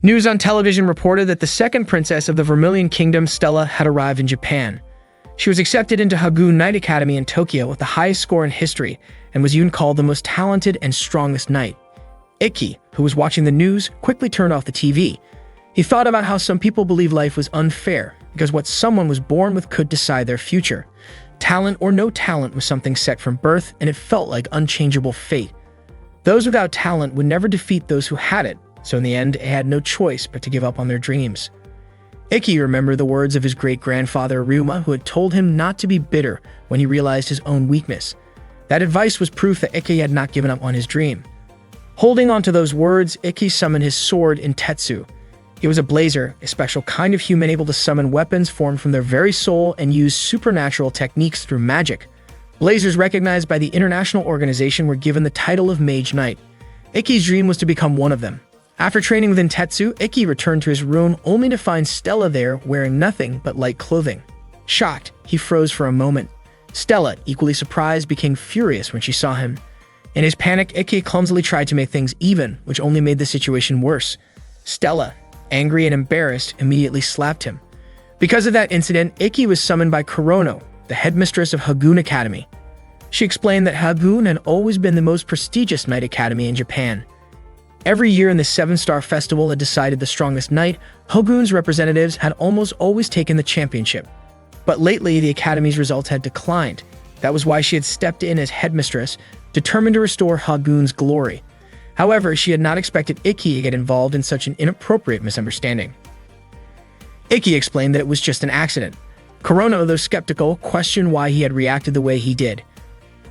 News on television reported that the second princess of the Vermilion Kingdom, Stella, had arrived in Japan. She was accepted into Hagoon Knight Academy in Tokyo with the highest score in history and was even called the most talented and strongest knight. Ikki, who was watching the news, quickly turned off the TV. He thought about how some people believe life was unfair because what someone was born with could decide their future. Talent or no talent was something set from birth, and it felt like unchangeable fate. Those without talent would never defeat those who had it, so in the end, they had no choice but to give up on their dreams. Ikki remembered the words of his great-grandfather Ryuma, who had told him not to be bitter when he realized his own weakness. That advice was proof that Ikki had not given up on his dream. Holding on to those words, Ikki summoned his sword Intetsu. He was a blazer, a special kind of human able to summon weapons formed from their very soul and use supernatural techniques through magic. Blazers recognized by the international organization were given the title of Mage Knight. Ikki's dream was to become one of them. After training with Intetsu, Ikki returned to his room only to find Stella there wearing nothing but light clothing. Shocked, he froze for a moment. Stella, equally surprised, became furious when she saw him. In his panic, Ikki clumsily tried to make things even, which only made the situation worse. Stella, angry and embarrassed, immediately slapped him. Because of that incident, Ikki was summoned by Kurono, the headmistress of Hagoon Academy. She explained that Hagoon had always been the most prestigious knight academy in Japan. Every year in the Seven-Star Festival that decided the strongest knight, Hagoon's representatives had almost always taken the championship. But lately, the academy's results had declined. That was why she had stepped in as headmistress, determined to restore Hagoon's glory. However, she had not expected Ikki to get involved in such an inappropriate misunderstanding. Ikki explained that it was just an accident. Kurono, though skeptical, questioned why he had reacted the way he did.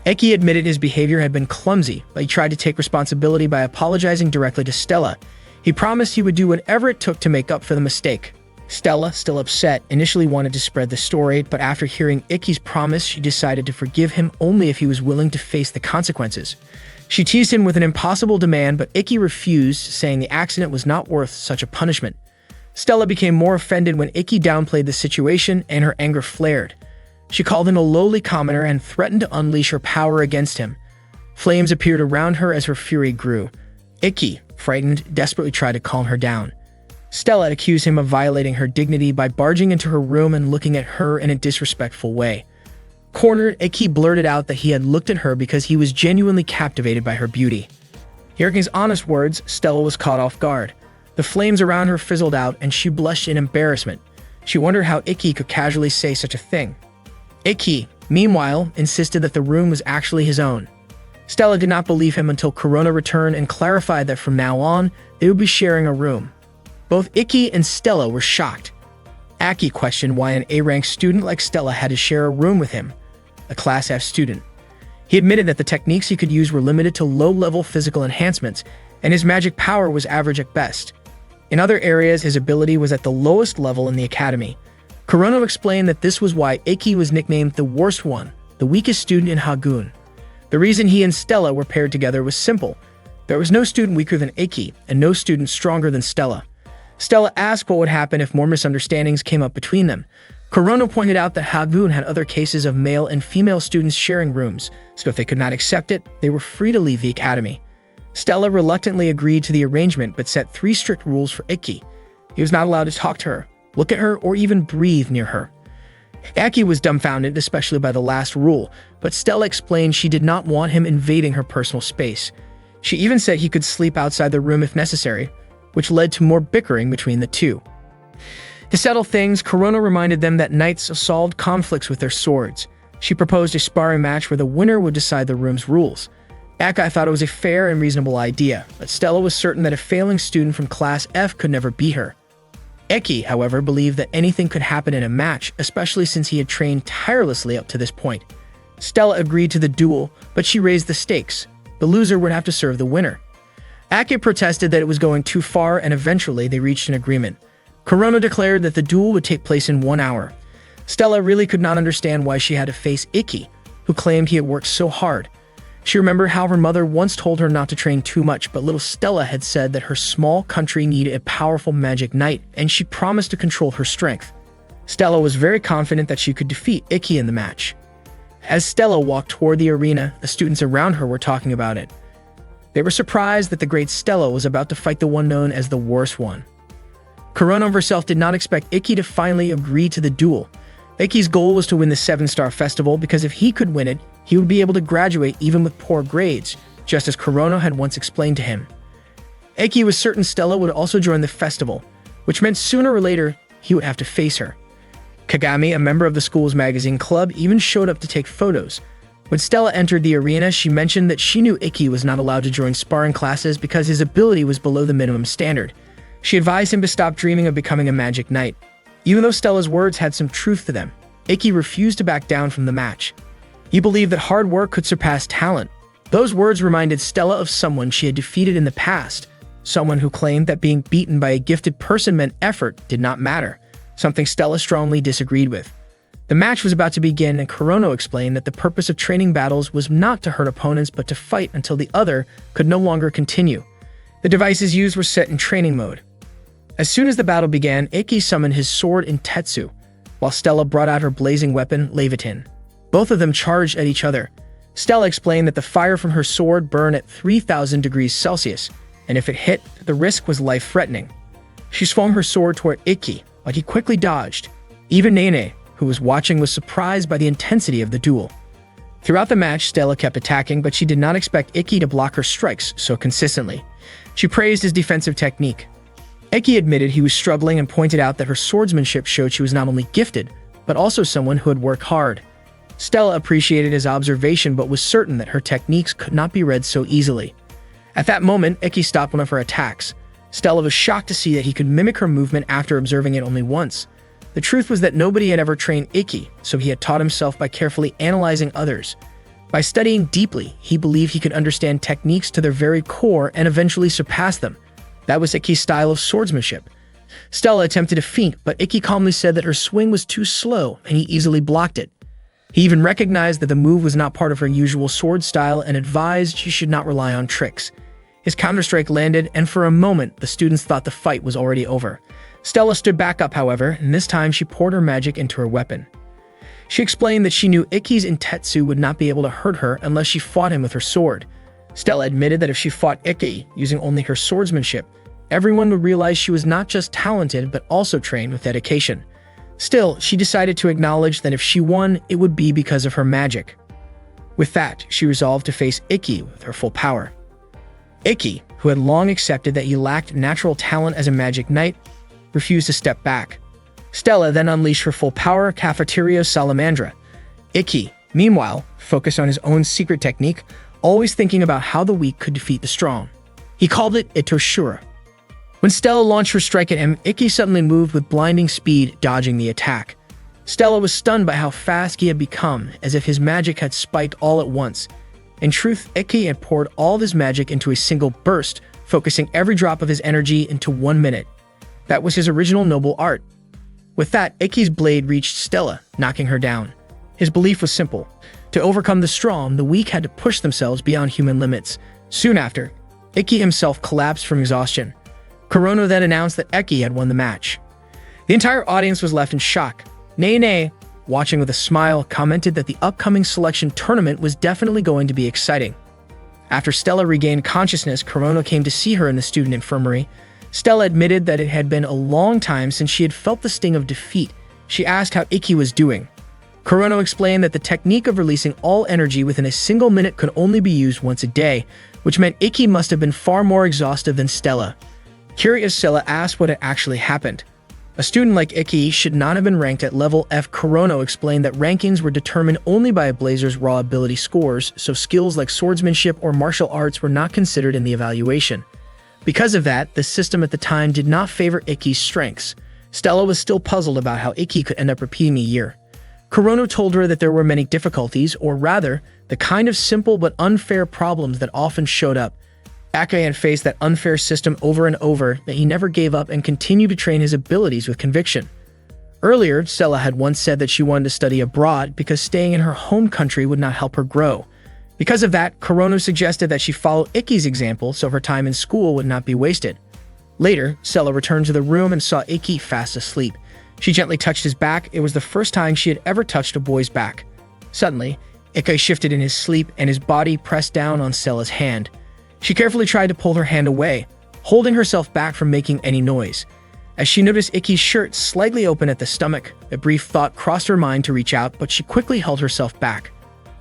Ikki admitted his behavior had been clumsy, but he tried to take responsibility by apologizing directly to Stella. He promised he would do whatever it took to make up for the mistake. Stella, still upset, initially wanted to spread the story, but after hearing Ikki's promise, she decided to forgive him only if he was willing to face the consequences. She teased him with an impossible demand, but Ikki refused, saying the accident was not worth such a punishment. Stella became more offended when Ikki downplayed the situation, and her anger flared. She called him a lowly commoner and threatened to unleash her power against him. Flames appeared around her as her fury grew. Ikki, frightened, desperately tried to calm her down. Stella accused him of violating her dignity by barging into her room and looking at her in a disrespectful way. Cornered, Ikki blurted out that he had looked at her because he was genuinely captivated by her beauty. Hearing his honest words, Stella was caught off guard. The flames around her fizzled out and she blushed in embarrassment. She wondered how Ikki could casually say such a thing. Ikki, meanwhile, insisted that the room was actually his own. Stella did not believe him until Kurono returned and clarified that from now on, they would be sharing a room. Both Ikki and Stella were shocked. Aki questioned why an A-rank student like Stella had to share a room with him, a Class F student. He admitted that the techniques he could use were limited to low-level physical enhancements, and his magic power was average at best. In other areas, his ability was at the lowest level in the academy. Kurono explained that this was why Ikki was nicknamed the worst one, the weakest student in Hagoon. The reason he and Stella were paired together was simple. There was no student weaker than Ikki, and no student stronger than Stella. Stella asked what would happen if more misunderstandings came up between them. Kurono pointed out that Hagoon had other cases of male and female students sharing rooms, so if they could not accept it, they were free to leave the academy. Stella reluctantly agreed to the arrangement but set 3 strict rules for Ikki. He was not allowed to talk to her, look at her, or even breathe near her. Aki was dumbfounded, especially by the last rule, but Stella explained she did not want him invading her personal space. She even said he could sleep outside the room if necessary, which led to more bickering between the two. To settle things, Kurono reminded them that knights solved conflicts with their swords. She proposed a sparring match where the winner would decide the room's rules. Akai thought it was a fair and reasonable idea, but Stella was certain that a failing student from Class F could never beat her. Eki, however, believed that anything could happen in a match, especially since he had trained tirelessly up to this point. Stella agreed to the duel, but she raised the stakes. The loser would have to serve the winner. Ake protested that it was going too far, and eventually they reached an agreement. Kurono declared that the duel would take place in 1 hour. Stella really could not understand why she had to face Ikki, who claimed he had worked so hard. She remembered how her mother once told her not to train too much, but little Stella had said that her small country needed a powerful magic knight, and she promised to control her strength. Stella was very confident that she could defeat Ikki in the match. As Stella walked toward the arena, the students around her were talking about it. They were surprised that the great Stella was about to fight the one known as the worst one. Kurono herself did not expect Ikki to finally agree to the duel. Ikki's goal was to win the 7-star festival because if he could win it, he would be able to graduate even with poor grades, just as Kurono had once explained to him. Ikki was certain Stella would also join the festival, which meant sooner or later he would have to face her. Kagami, a member of the school's magazine club, even showed up to take photos. When Stella entered the arena, she mentioned that she knew Ikki was not allowed to join sparring classes because his ability was below the minimum standard. She advised him to stop dreaming of becoming a magic knight. Even though Stella's words had some truth to them, Ikki refused to back down from the match. He believed that hard work could surpass talent. Those words reminded Stella of someone she had defeated in the past, someone who claimed that being beaten by a gifted person meant effort did not matter, something Stella strongly disagreed with. The match was about to begin, and Kurono explained that the purpose of training battles was not to hurt opponents but to fight until the other could no longer continue. The devices used were set in training mode. As soon as the battle began, Ikki summoned his sword Intetsu, while Stella brought out her blazing weapon, Leviathan. Both of them charged at each other. Stella explained that the fire from her sword burned at 3,000 degrees Celsius, and if it hit, the risk was life-threatening. She swung her sword toward Ikki, but he quickly dodged. Even Nene, who was watching, was surprised by the intensity of the duel. Throughout the match, Stella kept attacking, but she did not expect Ikki to block her strikes so consistently. She praised his defensive technique. Ikki admitted he was struggling and pointed out that her swordsmanship showed she was not only gifted, but also someone who had worked hard. Stella appreciated his observation but was certain that her techniques could not be read so easily. At that moment, Ikki stopped one of her attacks. Stella was shocked to see that he could mimic her movement after observing it only once. The truth was that nobody had ever trained Ikki, so he had taught himself by carefully analyzing others. By studying deeply, he believed he could understand techniques to their very core and eventually surpass them. That was Ikki's style of swordsmanship. Stella attempted to feint, but Ikki calmly said that her swing was too slow and he easily blocked it. He even recognized that the move was not part of her usual sword style and advised she should not rely on tricks. His counterstrike landed, and for a moment, the students thought the fight was already over. Stella stood back up, however, and this time she poured her magic into her weapon. She explained that she knew Ikki's Intetsu would not be able to hurt her unless she fought him with her sword. Stella admitted that if she fought Ikki using only her swordsmanship, everyone would realize she was not just talented but also trained with dedication. Still, she decided to acknowledge that if she won, it would be because of her magic. With that, she resolved to face Ikki with her full power. Ikki, who had long accepted that he lacked natural talent as a magic knight, refused to step back. Stella then unleashed her full power, Cafeteria Salamandra. Ikki, meanwhile, focused on his own secret technique, always thinking about how the weak could defeat the strong. He called it Itoshura. When Stella launched her strike at him, Ikki suddenly moved with blinding speed, dodging the attack. Stella was stunned by how fast he had become, as if his magic had spiked all at once. In truth, Ikki had poured all of his magic into a single burst, focusing every drop of his energy into 1 minute. That was his original noble art. With that, Ikki's blade reached Stella, knocking her down. His belief was simple. To overcome the strong, the weak had to push themselves beyond human limits. Soon after, Ikki himself collapsed from exhaustion. Kurono then announced that Ikki had won the match. The entire audience was left in shock. Nene, watching with a smile, commented that the upcoming selection tournament was definitely going to be exciting. After Stella regained consciousness, Kurono came to see her in the student infirmary. Stella admitted that it had been a long time since she had felt the sting of defeat. She asked how Ikki was doing. Kurono explained that the technique of releasing all energy within a single minute could only be used once a day, which meant Ikki must have been far more exhausted than Stella. Curious, Stella asked what had actually happened. A student like Ikki should not have been ranked at level F. Kurono explained that rankings were determined only by a blazer's raw ability scores, so skills like swordsmanship or martial arts were not considered in the evaluation. Because of that, the system at the time did not favor Ikki's strengths. Stella was still puzzled about how Ikki could end up repeating a year. Kurono told her that there were many difficulties, or rather, the kind of simple but unfair problems that often showed up. Ikki had faced that unfair system over and over, but he never gave up and continued to train his abilities with conviction. Earlier, Stella had once said that she wanted to study abroad because staying in her home country would not help her grow. Because of that, Kurono suggested that she follow Ikki's example so her time in school would not be wasted. Later, Stella returned to the room and saw Ikki fast asleep. She gently touched his back. It was the first time she had ever touched a boy's back. Suddenly, Ikki shifted in his sleep and his body pressed down on Stella's hand. She carefully tried to pull her hand away, holding herself back from making any noise. As she noticed Ikki's shirt slightly open at the stomach, a brief thought crossed her mind to reach out, but she quickly held herself back.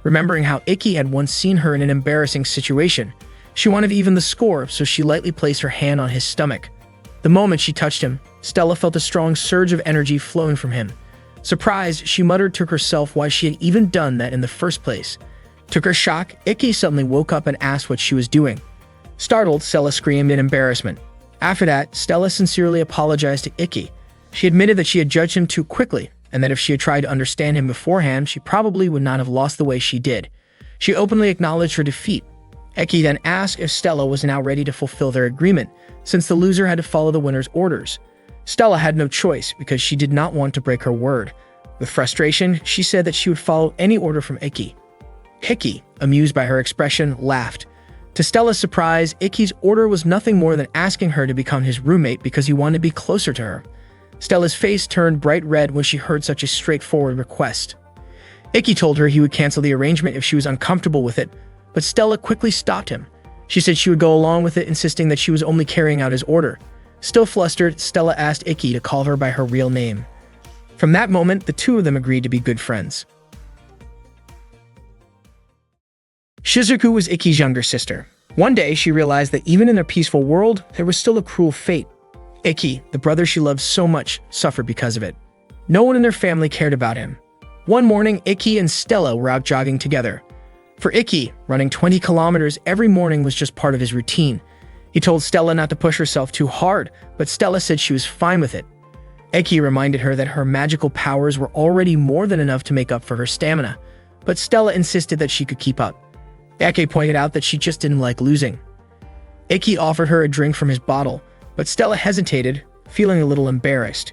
Remembering how Ikki had once seen her in an embarrassing situation, she wanted to even the score, so she lightly placed her hand on his stomach. The moment she touched him, Stella felt a strong surge of energy flowing from him. Surprised, she muttered to herself why she had even done that in the first place. To her shock, Ikki suddenly woke up and asked what she was doing. Startled, Stella screamed in embarrassment. After that, Stella sincerely apologized to Ikki. She admitted that she had judged him too quickly, and that if she had tried to understand him beforehand, she probably would not have lost the way she did. She openly acknowledged her defeat. Ikki then asked if Stella was now ready to fulfill their agreement, since the loser had to follow the winner's orders. Stella had no choice because she did not want to break her word. With frustration, she said that she would follow any order from Ikki. Ikki, amused by her expression, laughed. To Stella's surprise, Ikki's order was nothing more than asking her to become his roommate because he wanted to be closer to her. Stella's face turned bright red when she heard such a straightforward request. Ikki told her he would cancel the arrangement if she was uncomfortable with it, but Stella quickly stopped him. She said she would go along with it, insisting that she was only carrying out his order. Still flustered, Stella asked Ikki to call her by her real name. From that moment, the two of them agreed to be good friends. Shizuku was Ikki's younger sister. One day, she realized that even in their peaceful world, there was still a cruel fate. Ikki, the brother she loved so much, suffered because of it. No one in their family cared about him. One morning, Ikki and Stella were out jogging together. For Ikki, running 20 kilometers every morning was just part of his routine. He told Stella not to push herself too hard, but Stella said she was fine with it. Ikki reminded her that her magical powers were already more than enough to make up for her stamina, but Stella insisted that she could keep up. Ikki pointed out that she just didn't like losing. Ikki offered her a drink from his bottle, but Stella hesitated, feeling a little embarrassed.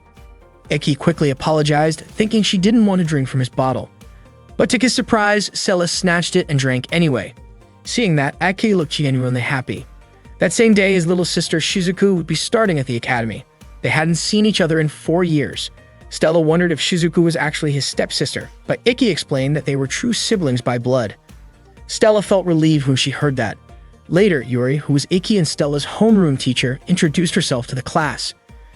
Ikki quickly apologized, thinking she didn't want to drink from his bottle. But to his surprise, Stella snatched it and drank anyway. Seeing that, Ikki looked genuinely happy. That same day, his little sister Shizuku would be starting at the academy. They hadn't seen each other in 4 years. Stella wondered if Shizuku was actually his stepsister, but Ikki explained that they were true siblings by blood. Stella felt relieved when she heard that. Later, Yuri, who was Ikki and Stella's homeroom teacher, introduced herself to the class.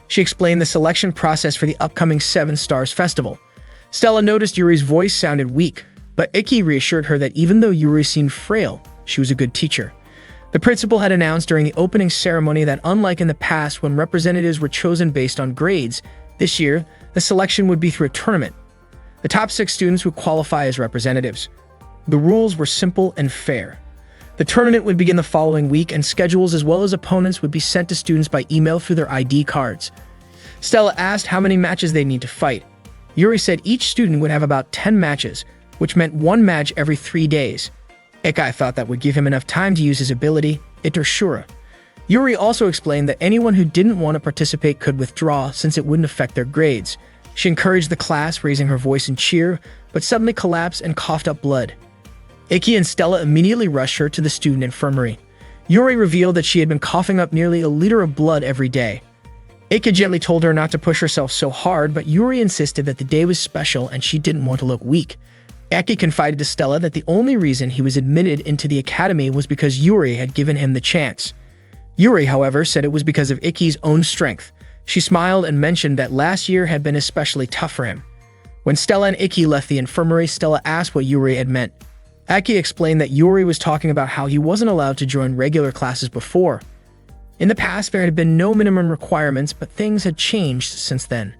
She explained the selection process for the upcoming Seven Stars Festival. Stella noticed Yuri's voice sounded weak, but Ikki reassured her that even though Yuri seemed frail, she was a good teacher. The principal had announced during the opening ceremony that unlike in the past when representatives were chosen based on grades, this year, the selection would be through a tournament. The top 6 students would qualify as representatives. The rules were simple and fair. The tournament would begin the following week, and schedules as well as opponents would be sent to students by email through their ID cards. Stella asked how many matches they need to fight. Yuri said each student would have about 10 matches, which meant 1 match every 3 days. Ikki thought that would give him enough time to use his ability, Itershura. Yuri also explained that anyone who didn't want to participate could withdraw since it wouldn't affect their grades. She encouraged the class, raising her voice in cheer, but suddenly collapsed and coughed up blood. Ikki and Stella immediately rushed her to the student infirmary. Yuri revealed that she had been coughing up nearly a liter of blood every day. Ikki gently told her not to push herself so hard, but Yuri insisted that the day was special and she didn't want to look weak. Ikki confided to Stella that the only reason he was admitted into the academy was because Yuri had given him the chance. Yuri, however, said it was because of Ikki's own strength. She smiled and mentioned that last year had been especially tough for him. When Stella and Ikki left the infirmary, Stella asked what Yuri had meant. Ikki explained that Yuri was talking about how he wasn't allowed to join regular classes before. In the past, there had been no minimum requirements, but things had changed since then.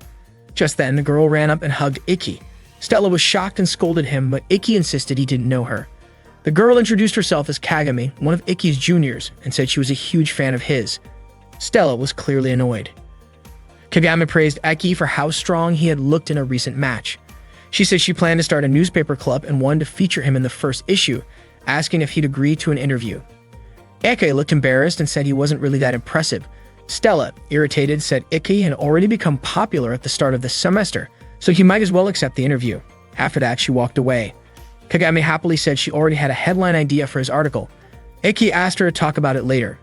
Just then, the girl ran up and hugged Ikki. Stella was shocked and scolded him, but Ikki insisted he didn't know her. The girl introduced herself as Kagami, one of Ikki's juniors, and said she was a huge fan of his. Stella was clearly annoyed. Kagami praised Ikki for how strong he had looked in a recent match. She said she planned to start a newspaper club and wanted to feature him in the first issue, asking if he'd agree to an interview. Ikki looked embarrassed and said he wasn't really that impressive. Stella, irritated, said Ikki had already become popular at the start of the semester, so he might as well accept the interview. After that, she walked away. Kagami happily said she already had a headline idea for his article. Ikki asked her to talk about it later.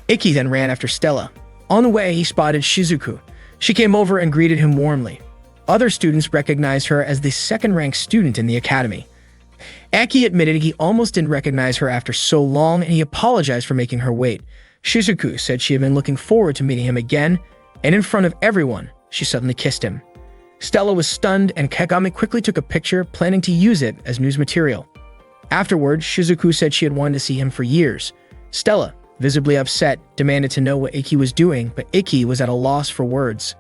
Ikki then ran after Stella. On the way, he spotted Shizuku. She came over and greeted him warmly. Other students recognized her as the second-ranked student in the academy. Ikki admitted he almost didn't recognize her after so long, and he apologized for making her wait. Shizuku said she had been looking forward to meeting him again. and in front of everyone, she suddenly kissed him. Stella was stunned, and Kagami quickly took a picture, planning to use it as news material. Afterwards, Shizuku said she had wanted to see him for years. Stella, visibly upset, demanded to know what Ikki was doing, but Ikki was at a loss for words.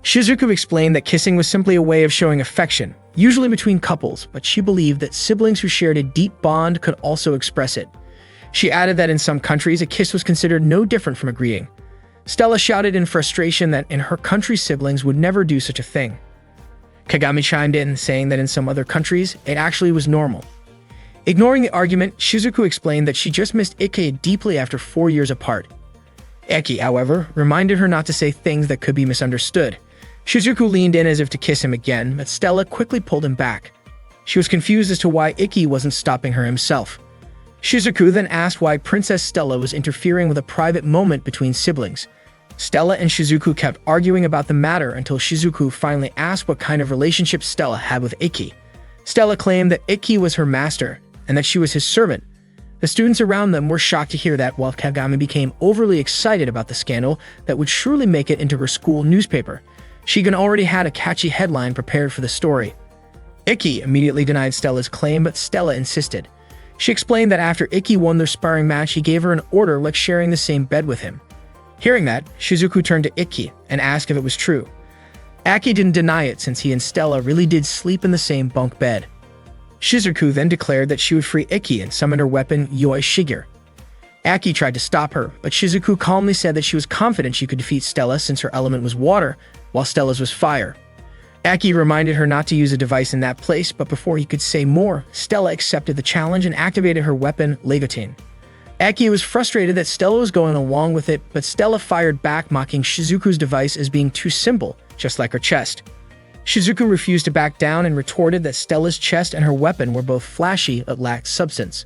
Shizuku explained that kissing was simply a way of showing affection, usually between couples, but she believed that siblings who shared a deep bond could also express it. She added that in some countries, a kiss was considered no different from a greeting. Stella shouted in frustration that in her country, siblings would never do such a thing. Kagami chimed in, saying that in some other countries, it actually was normal. Ignoring the argument, Shizuku explained that she just missed Ikki deeply after 4 years apart. Ikki, however, reminded her not to say things that could be misunderstood. Shizuku leaned in as if to kiss him again, but Stella quickly pulled him back. She was confused as to why Ikki wasn't stopping her himself. Shizuku then asked why Princess Stella was interfering with a private moment between siblings. Stella and Shizuku kept arguing about the matter until Shizuku finally asked what kind of relationship Stella had with Ikki. Stella claimed that Ikki was her master, and that she was his servant. The students around them were shocked to hear that, while Kagami became overly excited about the scandal that would surely make it into her school newspaper. Shigen already had a catchy headline prepared for the story. Ikki immediately denied Stella's claim, but Stella insisted. She explained that after Ikki won their sparring match, he gave her an order like sharing the same bed with him. Hearing that, Shizuku turned to Ikki and asked if it was true. Ikki didn't deny it, since he and Stella really did sleep in the same bunk bed. Shizuku then declared that she would free Ikki and summoned her weapon, Yoi Shiger. Ikki tried to stop her, but Shizuku calmly said that she was confident she could defeat Stella since her element was water, while Stella's was fire. Ikki reminded her not to use a device in that place, but before he could say more, Stella accepted the challenge and activated her weapon, Leviatine. Ikki was frustrated that Stella was going along with it, but Stella fired back, mocking Shizuku's device as being too simple, just like her chest. Shizuku refused to back down and retorted that Stella's chest and her weapon were both flashy but lacked substance.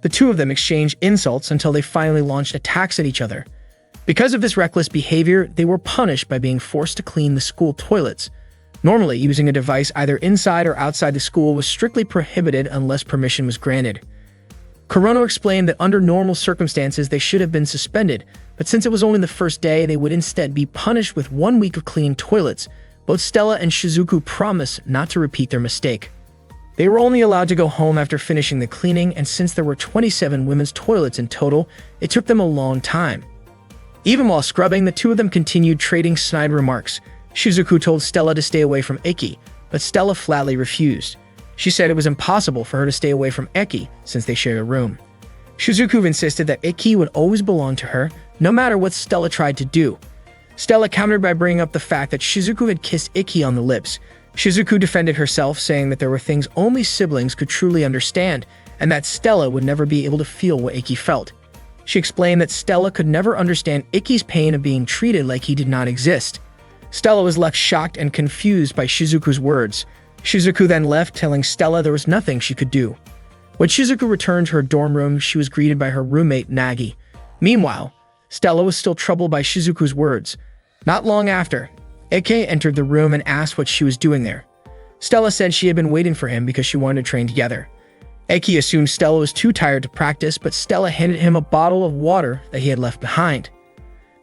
The two of them exchanged insults until they finally launched attacks at each other. Because of this reckless behavior, they were punished by being forced to clean the school toilets. Normally, using a device either inside or outside the school was strictly prohibited unless permission was granted. Kurono explained that under normal circumstances they should have been suspended, but since it was only the first day, they would instead be punished with 1 week of clean toilets. Both Stella and Shizuku promised not to repeat their mistake. They were only allowed to go home after finishing the cleaning, and since there were 27 women's toilets in total, it took them a long time. Even while scrubbing, the two of them continued trading snide remarks. Shizuku told Stella to stay away from Ikki, but Stella flatly refused. She said it was impossible for her to stay away from Ikki since they shared a room. Shizuku insisted that Ikki would always belong to her, no matter what Stella tried to do. Stella countered by bringing up the fact that Shizuku had kissed Ikki on the lips. Shizuku defended herself, saying that there were things only siblings could truly understand, and that Stella would never be able to feel what Ikki felt. She explained that Stella could never understand Ikki's pain of being treated like he did not exist. Stella was left shocked and confused by Shizuku's words. Shizuku then left, telling Stella there was nothing she could do. When Shizuku returned to her dorm room, she was greeted by her roommate, Nagi. Meanwhile, Stella was still troubled by Shizuku's words. Not long after, Ikki entered the room and asked what she was doing there. Stella said she had been waiting for him because she wanted to train together. Ikki assumed Stella was too tired to practice, but Stella handed him a bottle of water that he had left behind.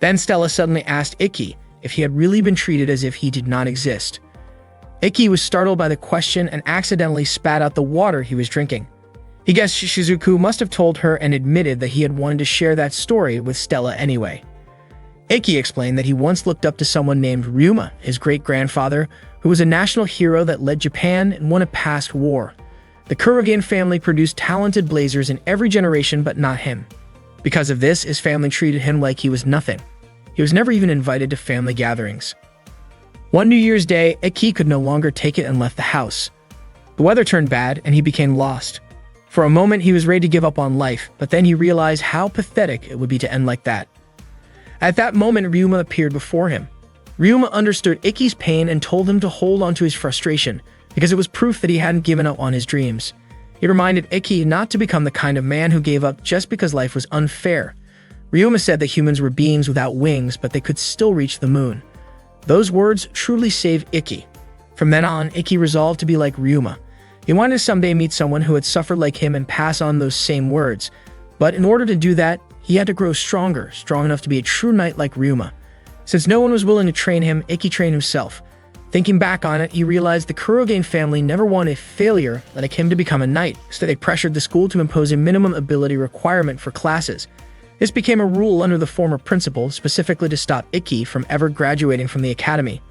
Then Stella suddenly asked Ikki if he had really been treated as if he did not exist. Ikki was startled by the question and accidentally spat out the water he was drinking. He guessed Shizuku must have told her and admitted that he had wanted to share that story with Stella anyway. Ikki explained that he once looked up to someone named Ryuma, his great-grandfather, who was a national hero that led Japan and won a past war. The Kurogen family produced talented blazers in every generation, but not him. Because of this, his family treated him like he was nothing. He was never even invited to family gatherings. One New Year's Day, Ikki could no longer take it and left the house. The weather turned bad, and he became lost. For a moment, he was ready to give up on life, but then he realized how pathetic it would be to end like that. At that moment, Ryuma appeared before him. Ryuma understood Ikki's pain and told him to hold on to his frustration, because it was proof that he hadn't given up on his dreams. He reminded Ikki not to become the kind of man who gave up just because life was unfair. Ryuma said that humans were beings without wings, but they could still reach the moon. Those words truly saved Ikki. From then on, Ikki resolved to be like Ryuma. He wanted to someday meet someone who had suffered like him and pass on those same words. But in order to do that, he had to grow stronger, strong enough to be a true knight like Ryuma. Since no one was willing to train him, Ikki trained himself. Thinking back on it, he realized the Kurogane family never wanted failure like him to become a knight, so they pressured the school to impose a minimum ability requirement for classes. This became a rule under the former principal, specifically to stop Ikki from ever graduating from the academy.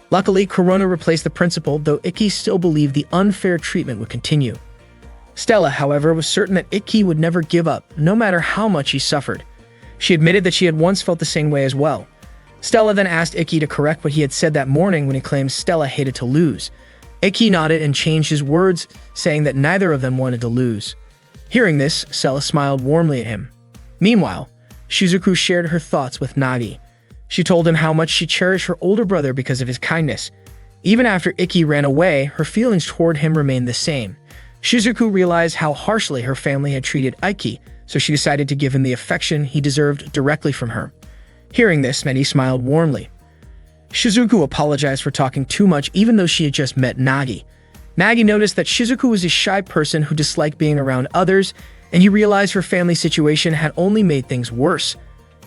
Luckily, Corona replaced the principal, though Ikki still believed the unfair treatment would continue. Stella, however, was certain that Ikki would never give up, no matter how much he suffered. She admitted that she had once felt the same way as well. Stella then asked Ikki to correct what he had said that morning when he claimed Stella hated to lose. Ikki nodded and changed his words, saying that neither of them wanted to lose. Hearing this, Stella smiled warmly at him. Meanwhile, Shizuku shared her thoughts with Nagi. She told him how much she cherished her older brother because of his kindness. Even after Ikki ran away, her feelings toward him remained the same. Shizuku realized how harshly her family had treated Ikki, so she decided to give him the affection he deserved directly from her. Hearing this, Medi smiled warmly. Shizuku apologized for talking too much even though she had just met Nagi. Nagi noticed that Shizuku was a shy person who disliked being around others, and he realized her family situation had only made things worse.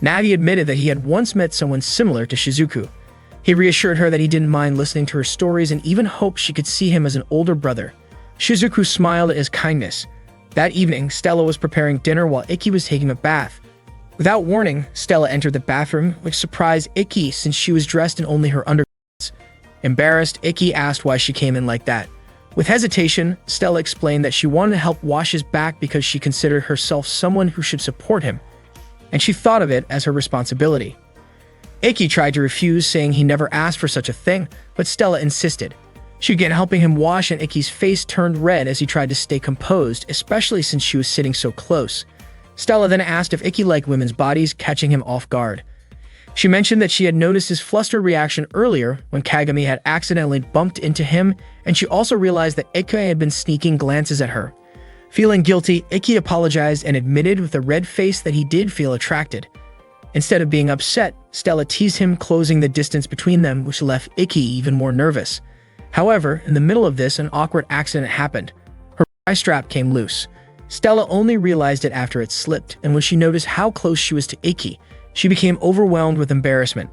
Nagi admitted that he had once met someone similar to Shizuku. He reassured her that he didn't mind listening to her stories and even hoped she could see him as an older brother. Shizuku smiled at his kindness. That evening, Stella was preparing dinner while Ikki was taking a bath. Without warning, Stella entered the bathroom, which surprised Ikki since she was dressed in only her undergarments. Embarrassed, Ikki asked why she came in like that. With hesitation, Stella explained that she wanted to help wash his back because she considered herself someone who should support him, and she thought of it as her responsibility. Ikki tried to refuse, saying he never asked for such a thing, but Stella insisted. She began helping him wash, and Ikki's face turned red as he tried to stay composed, especially since she was sitting so close. Stella then asked if Ikki liked women's bodies, catching him off guard. She mentioned that she had noticed his flustered reaction earlier when Kagami had accidentally bumped into him, and she also realized that Ikki had been sneaking glances at her. Feeling guilty, Ikki apologized and admitted with a red face that he did feel attracted. Instead of being upset, Stella teased him, closing the distance between them, which left Ikki even more nervous. However, in the middle of this, an awkward accident happened. Her eye strap came loose. Stella only realized it after it slipped, and when she noticed how close she was to Ikki, she became overwhelmed with embarrassment.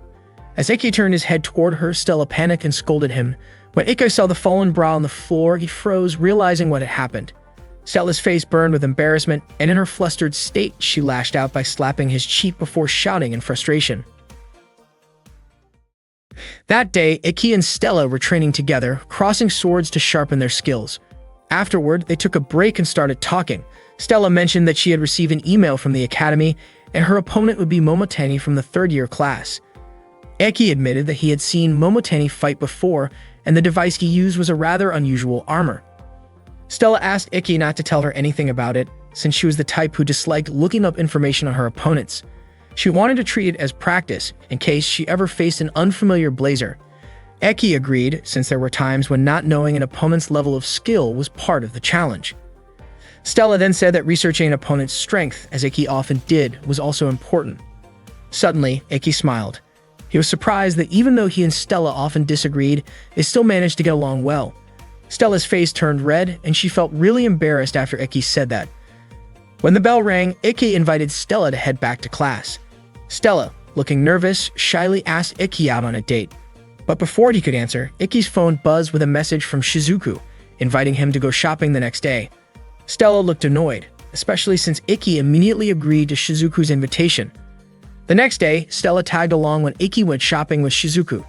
As Ikki turned his head toward her, Stella panicked and scolded him. When Ikki saw the fallen bra on the floor, he froze, realizing what had happened. Stella's face burned with embarrassment, and in her flustered state, she lashed out by slapping his cheek before shouting in frustration. That day, Ikki and Stella were training together, crossing swords to sharpen their skills. Afterward, they took a break and started talking. Stella mentioned that she had received an email from the academy, and her opponent would be Momotani from the third-year class. Ikki admitted that he had seen Momotani fight before, and the device he used was a rather unusual armor. Stella asked Ikki not to tell her anything about it, since she was the type who disliked looking up information on her opponents. She wanted to treat it as practice, in case she ever faced an unfamiliar blazer. Ikki agreed, since there were times when not knowing an opponent's level of skill was part of the challenge. Stella then said that researching an opponent's strength, as Ikki often did, was also important. Suddenly, Ikki smiled. He was surprised that even though he and Stella often disagreed, they still managed to get along well. Stella's face turned red, and she felt really embarrassed after Ikki said that. When the bell rang, Ikki invited Stella to head back to class. Stella, looking nervous, shyly asked Ikki out on a date. But before he could answer, Ikki's phone buzzed with a message from Shizuku, inviting him to go shopping the next day. Stella looked annoyed, especially since Ikki immediately agreed to Shizuku's invitation. The next day, Stella tagged along when Ikki went shopping with Shizuku.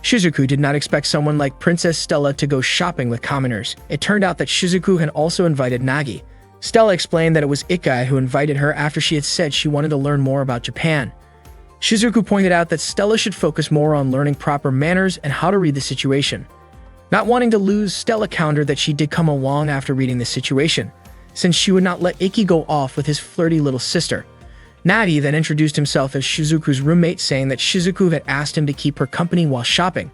Shizuku did not expect someone like Princess Stella to go shopping with commoners. It turned out that Shizuku had also invited Nagi. Stella explained that it was Ikki who invited her after she had said she wanted to learn more about Japan. Shizuku pointed out that Stella should focus more on learning proper manners and how to read the situation. Not wanting to lose, Stella countered that she did come along after reading the situation, since she would not let Ikki go off with his flirty little sister. Nagi then introduced himself as Shizuku's roommate, saying that Shizuku had asked him to keep her company while shopping.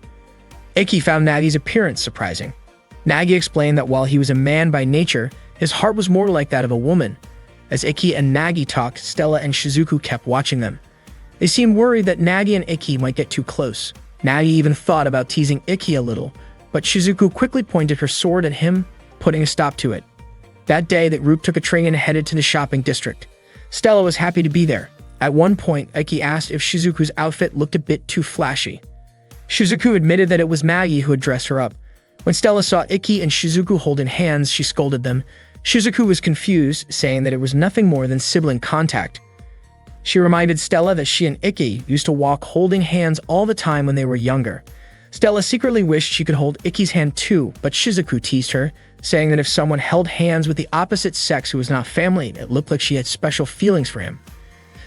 Ikki found Nagi's appearance surprising. Nagi explained that while he was a man by nature, his heart was more like that of a woman. As Ikki and Nagi talked, Stella and Shizuku kept watching them. They seemed worried that Nagi and Ikki might get too close. Nagi even thought about teasing Ikki a little, but Shizuku quickly pointed her sword at him, putting a stop to it. That day, the group took a train and headed to the shopping district. Stella was happy to be there. At one point, Iki asked if Shizuku's outfit looked a bit too flashy. Shizuku admitted that it was Nagi who had dressed her up. When Stella saw Iki and Shizuku holding hands, she scolded them. Shizuku was confused, saying that it was nothing more than sibling contact. She reminded Stella that she and Iki used to walk holding hands all the time when they were younger. Stella secretly wished she could hold Iki's hand too, but Shizuku teased her, saying that if someone held hands with the opposite sex who was not family, it looked like she had special feelings for him.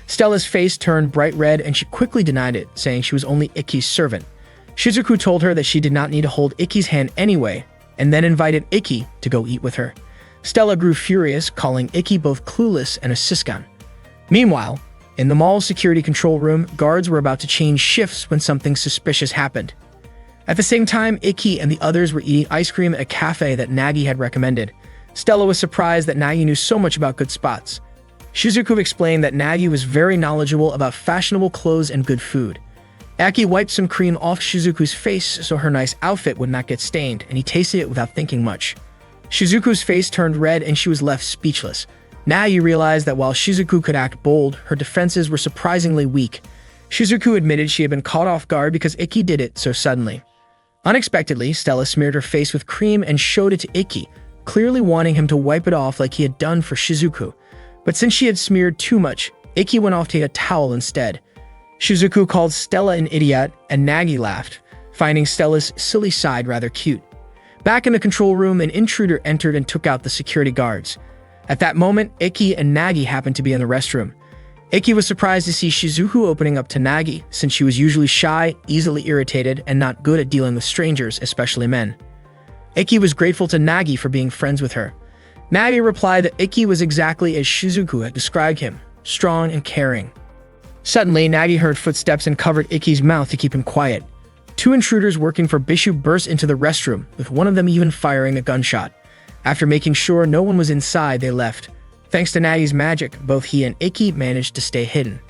Stella's face turned bright red and she quickly denied it, saying she was only Iki's servant. Shizuku told her that she did not need to hold Iki's hand anyway, and then invited Iki to go eat with her. Stella grew furious, calling Iki both clueless and a siskan. Meanwhile, in the mall's security control room, guards were about to change shifts when something suspicious happened. At the same time, Iki and the others were eating ice cream at a cafe that Nagi had recommended. Stella was surprised that Nagi knew so much about good spots. Shizuku explained that Nagi was very knowledgeable about fashionable clothes and good food. Aki wiped some cream off Shizuku's face so her nice outfit would not get stained, and he tasted it without thinking much. Shizuku's face turned red and she was left speechless. Nagi realized that while Shizuku could act bold, her defenses were surprisingly weak. Shizuku admitted she had been caught off guard because Iki did it so suddenly. Unexpectedly, Stella smeared her face with cream and showed it to Iki, clearly wanting him to wipe it off like he had done for Shizuku. But since she had smeared too much, Iki went off to get a towel instead. Shizuku called Stella an idiot, and Nagi laughed, finding Stella's silly side rather cute. Back in the control room, an intruder entered and took out the security guards. At that moment, Iki and Nagi happened to be in the restroom. Iki was surprised to see Shizuku opening up to Nagi, since she was usually shy, easily irritated, and not good at dealing with strangers, especially men. Iki was grateful to Nagi for being friends with her. Nagi replied that Iki was exactly as Shizuku had described him, strong and caring. Suddenly, Nagi heard footsteps and covered Iki's mouth to keep him quiet. Two intruders working for Bishu burst into the restroom, with one of them even firing a gunshot. After making sure no one was inside, they left. Thanks to Nagi's magic, both he and Iki managed to stay hidden.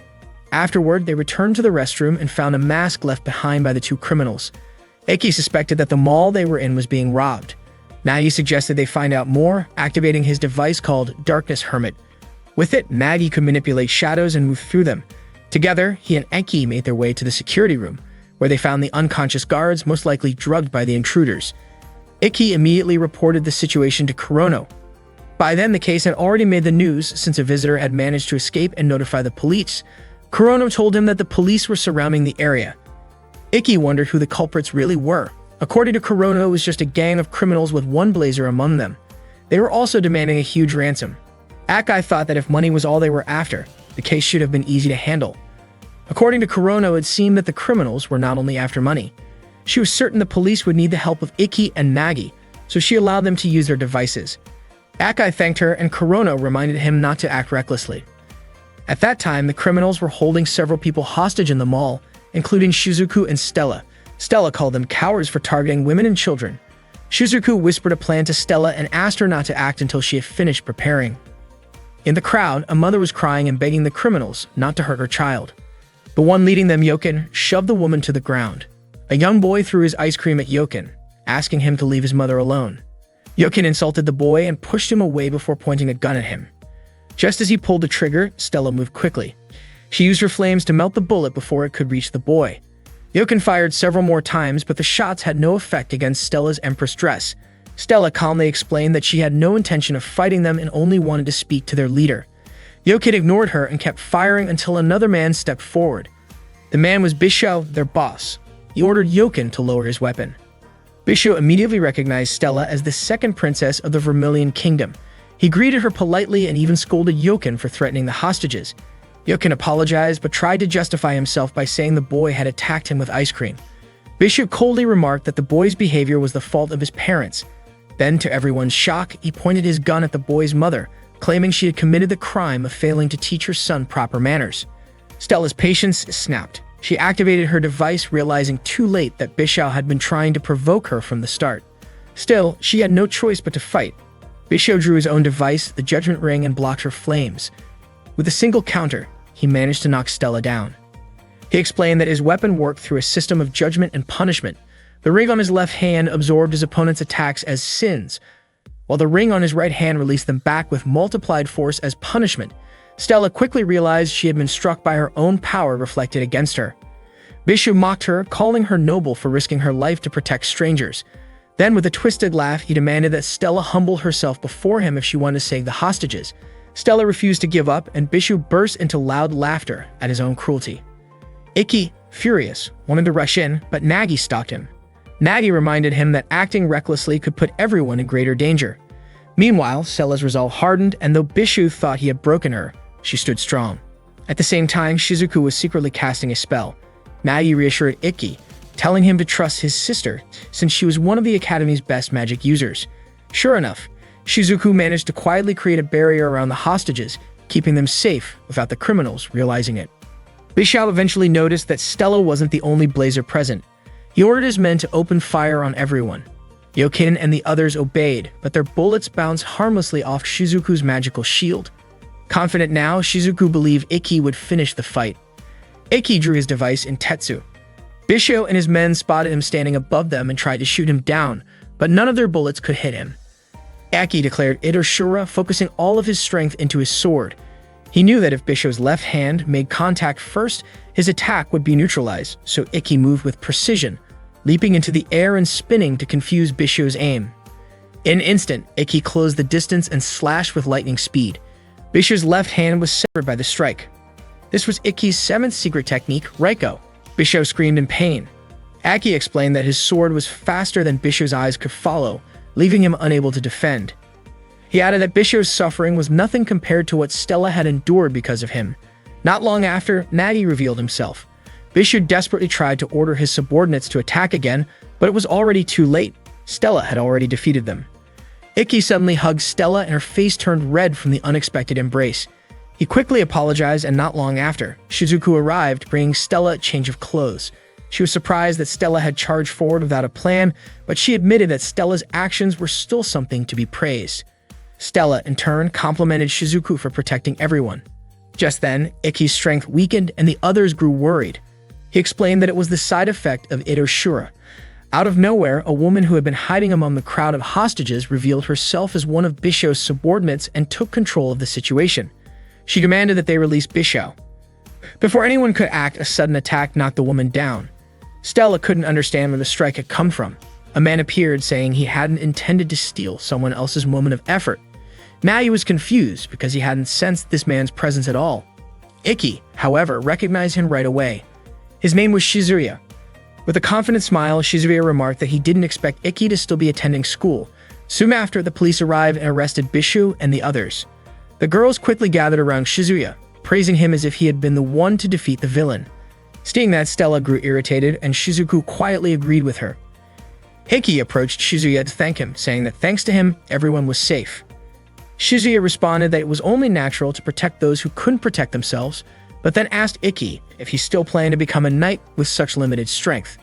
Afterward, they returned to the restroom and found a mask left behind by the two criminals. Iki suspected that the mall they were in was being robbed. Nagi suggested they find out more, activating his device called Darkness Hermit. With it, Nagi could manipulate shadows and move through them. Together, he and Iki made their way to the security room, where they found the unconscious guards, most likely drugged by the intruders. Iki immediately reported the situation to Kurono. By then, the case had already made the news since a visitor had managed to escape and notify the police. Kurono told him that the police were surrounding the area. Iki wondered who the culprits really were. According to Kurono, it was just a gang of criminals with one blazer among them. They were also demanding a huge ransom. Akai thought that if money was all they were after, the case should have been easy to handle. According to Kurono, it seemed that the criminals were not only after money. She was certain the police would need the help of Iki and Nagi, so she allowed them to use their devices. Akai thanked her, and Kurono reminded him not to act recklessly. At that time, the criminals were holding several people hostage in the mall, including Shizuku and Stella. Stella called them cowards for targeting women and children. Shizuku whispered a plan to Stella and asked her not to act until she had finished preparing. In the crowd, a mother was crying and begging the criminals not to hurt her child. The one leading them, Yoken, shoved the woman to the ground. A young boy threw his ice cream at Yoken, asking him to leave his mother alone. Yoken insulted the boy and pushed him away before pointing a gun at him. Just as he pulled the trigger, Stella moved quickly. She used her flames to melt the bullet before it could reach the boy. Yoken fired several more times, but the shots had no effect against Stella's Empress dress. Stella calmly explained that she had no intention of fighting them and only wanted to speak to their leader. Yoken ignored her and kept firing until another man stepped forward. The man was Bisho, their boss. He ordered Yoken to lower his weapon. Bisho immediately recognized Stella as the second princess of the Vermilion Kingdom. He greeted her politely and even scolded Yoken for threatening the hostages. Yoken apologized but tried to justify himself by saying the boy had attacked him with ice cream. Bisho coldly remarked that the boy's behavior was the fault of his parents. Then, to everyone's shock, he pointed his gun at the boy's mother, claiming she had committed the crime of failing to teach her son proper manners. Stella's patience snapped. She activated her device, realizing too late that Bisho had been trying to provoke her from the start. Still, she had no choice but to fight. Bisho drew his own device, the Judgment Ring, and blocked her flames. With a single counter, he managed to knock Stella down. He explained that his weapon worked through a system of judgment and punishment. The ring on his left hand absorbed his opponent's attacks as sins, while the ring on his right hand released them back with multiplied force as punishment. Stella quickly realized she had been struck by her own power reflected against her. Bishu mocked her, calling her noble for risking her life to protect strangers. Then, with a twisted laugh, he demanded that Stella humble herself before him if she wanted to save the hostages. Stella refused to give up, and Bishu burst into loud laughter at his own cruelty. Ikki, furious, wanted to rush in, but Nagi stopped him. Nagi reminded him that acting recklessly could put everyone in greater danger. Meanwhile, Stella's resolve hardened, and though Bishu thought he had broken her, she stood strong. At the same time, Shizuku was secretly casting a spell. Nagi reassured Ikki, telling him to trust his sister, since she was one of the Academy's best magic users. Sure enough, Shizuku managed to quietly create a barrier around the hostages, keeping them safe without the criminals realizing it. Bishu eventually noticed that Stella wasn't the only blazer present. He ordered his men to open fire on everyone. Yokin and the others obeyed, but their bullets bounced harmlessly off Shizuku's magical shield. Confident now, Shizuku believed Ikki would finish the fight. Ikki drew his device in Tetsu. Bishu and his men spotted him standing above them and tried to shoot him down, but none of their bullets could hit him. Ikki declared Itoshura, focusing all of his strength into his sword. He knew that if Bishu's left hand made contact first, his attack would be neutralized, so Ikki moved with precision, leaping into the air and spinning to confuse Bishu's aim. In an instant, Ikki closed the distance and slashed with lightning speed. Bishu's left hand was severed by the strike. This was Ikki's seventh secret technique, Reiko. Bishu screamed in pain. Ikki explained that his sword was faster than Bishu's eyes could follow, leaving him unable to defend. He added that Bishu's suffering was nothing compared to what Stella had endured because of him. Not long after, Nagi revealed himself. Bishu desperately tried to order his subordinates to attack again, but it was already too late. Stella had already defeated them. Ikki suddenly hugged Stella and her face turned red from the unexpected embrace. He quickly apologized, and not long after, Shizuku arrived, bringing Stella a change of clothes. She was surprised that Stella had charged forward without a plan, but she admitted that Stella's actions were still something to be praised. Stella, in turn, complimented Shizuku for protecting everyone. Just then, Ikki's strength weakened and the others grew worried. He explained that it was the side effect of Itoshura. Out of nowhere, a woman who had been hiding among the crowd of hostages revealed herself as one of Bishu's subordinates and took control of the situation. She demanded that they release Bishu. Before anyone could act, a sudden attack knocked the woman down. Stella couldn't understand where the strike had come from. A man appeared, saying he hadn't intended to steal someone else's moment of effort. Nagi was confused because he hadn't sensed this man's presence at all. Ikki, however, recognized him right away. His name was Shizuya. With a confident smile, Shizuya remarked that he didn't expect Ikki to still be attending school. Soon after, the police arrived and arrested Bishu and the others. The girls quickly gathered around Shizuya, praising him as if he had been the one to defeat the villain. Seeing that, Stella grew irritated, and Shizuku quietly agreed with her. Ikki approached Shizuya to thank him, saying that thanks to him, everyone was safe. Shizuya responded that it was only natural to protect those who couldn't protect themselves, but then asked Ikki if he still planned to become a knight with such limited strength.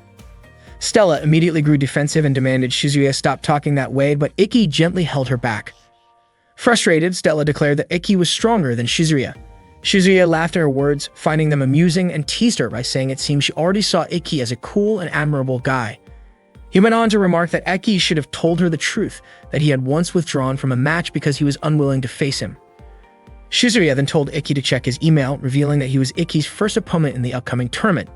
Stella immediately grew defensive and demanded Shizuya stop talking that way, but Ikki gently held her back. Frustrated, Stella declared that Ikki was stronger than Shizuya. Shizuya laughed at her words, finding them amusing, and teased her by saying it seemed she already saw Ikki as a cool and admirable guy. He went on to remark that Ikki should have told her the truth, that he had once withdrawn from a match because he was unwilling to face him. Shizuya then told Ikki to check his email, revealing that he was Ikki's first opponent in the upcoming tournament.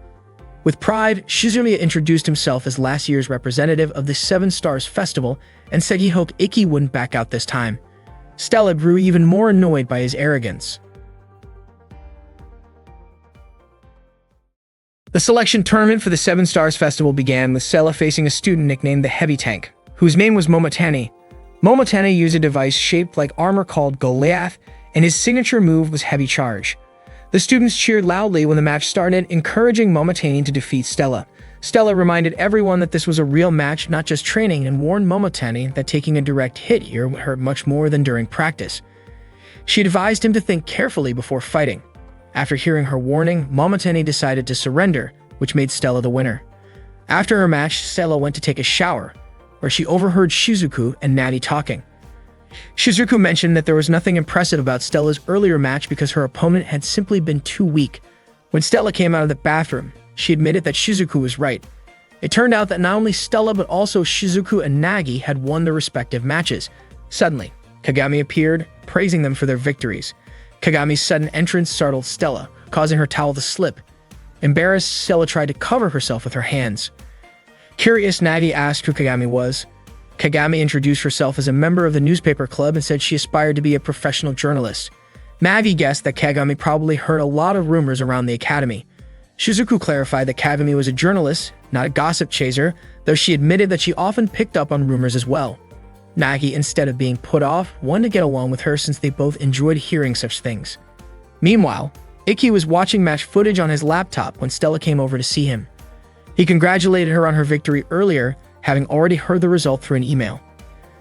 With pride, Shizuya introduced himself as last year's representative of the Seven Stars Festival and said he hoped Ikki wouldn't back out this time. Stella grew even more annoyed by his arrogance. The selection tournament for the Seven Stars Festival began with Stella facing a student nicknamed the Heavy Tank, whose name was Momotani. Momotani used a device shaped like armor called Goliath, and his signature move was Heavy Charge. The students cheered loudly when the match started, encouraging Momotani to defeat Stella. Stella reminded everyone that this was a real match, not just training, and warned Momotani that taking a direct hit here would hurt much more than during practice. She advised him to think carefully before fighting. After hearing her warning, Momotani decided to surrender, which made Stella the winner. After her match, Stella went to take a shower, where she overheard Shizuku and Nagi talking. Shizuku mentioned that there was nothing impressive about Stella's earlier match because her opponent had simply been too weak. When Stella came out of the bathroom, she admitted that Shizuku was right. It turned out that not only Stella but also Shizuku and Nagi had won their respective matches. Suddenly, Kagami appeared, praising them for their victories. Kagami's sudden entrance startled Stella, causing her towel to slip. Embarrassed, Stella tried to cover herself with her hands. Curious, Nagi asked who Kagami was. Kagami introduced herself as a member of the newspaper club and said she aspired to be a professional journalist. Nagi guessed that Kagami probably heard a lot of rumors around the academy. Shizuku clarified that Kagami was a journalist, not a gossip chaser, though she admitted that she often picked up on rumors as well. Nagi, instead of being put off, wanted to get along with her since they both enjoyed hearing such things. Meanwhile, Ikki was watching match footage on his laptop when Stella came over to see him. He congratulated her on her victory earlier, having already heard the result through an email.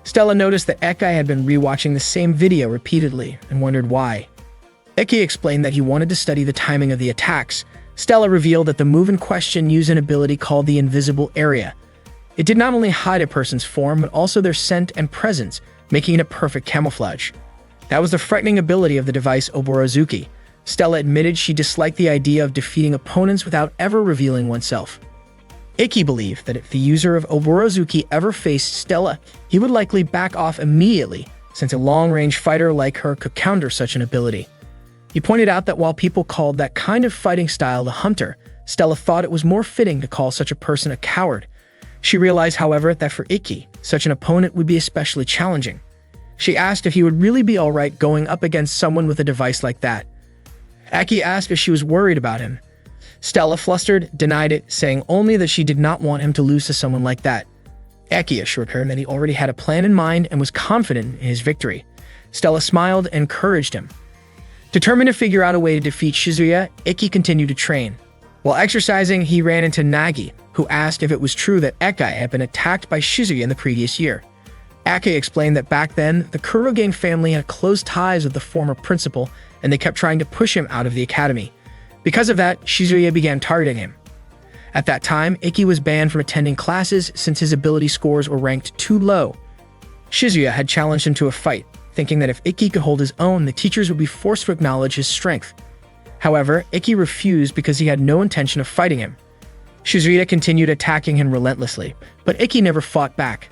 Stella noticed that Ikki had been rewatching the same video repeatedly and wondered why. Ikki explained that he wanted to study the timing of the attacks. Stella revealed that the move in question used an ability called the Invisible Area. It did not only hide a person's form, but also their scent and presence, making it a perfect camouflage. That was the frightening ability of the device Oborozuki. Stella admitted she disliked the idea of defeating opponents without ever revealing oneself. Ikki believed that if the user of Oborozuki ever faced Stella, he would likely back off immediately, since a long-range fighter like her could counter such an ability. He pointed out that while people called that kind of fighting style the hunter, Stella thought it was more fitting to call such a person a coward. She realized, however, that for Ikki, such an opponent would be especially challenging. She asked if he would really be alright going up against someone with a device like that. Ikki asked if she was worried about him. Stella, flustered, denied it, saying only that she did not want him to lose to someone like that. Ikki assured her that he already had a plan in mind and was confident in his victory. Stella smiled and encouraged him. Determined to figure out a way to defeat Shizuya, Ikki continued to train. While exercising, he ran into Nagi, who asked if it was true that Ikki had been attacked by Shizuya in the previous year. Ikki explained that back then, the Kurogen family had close ties with the former principal, and they kept trying to push him out of the academy. Because of that, Shizuya began targeting him. At that time, Ikki was banned from attending classes since his ability scores were ranked too low. Shizuya had challenged him to a fight, thinking that if Ikki could hold his own, the teachers would be forced to acknowledge his strength. However, Ikki refused because he had no intention of fighting him. Shizuya continued attacking him relentlessly, but Ikki never fought back.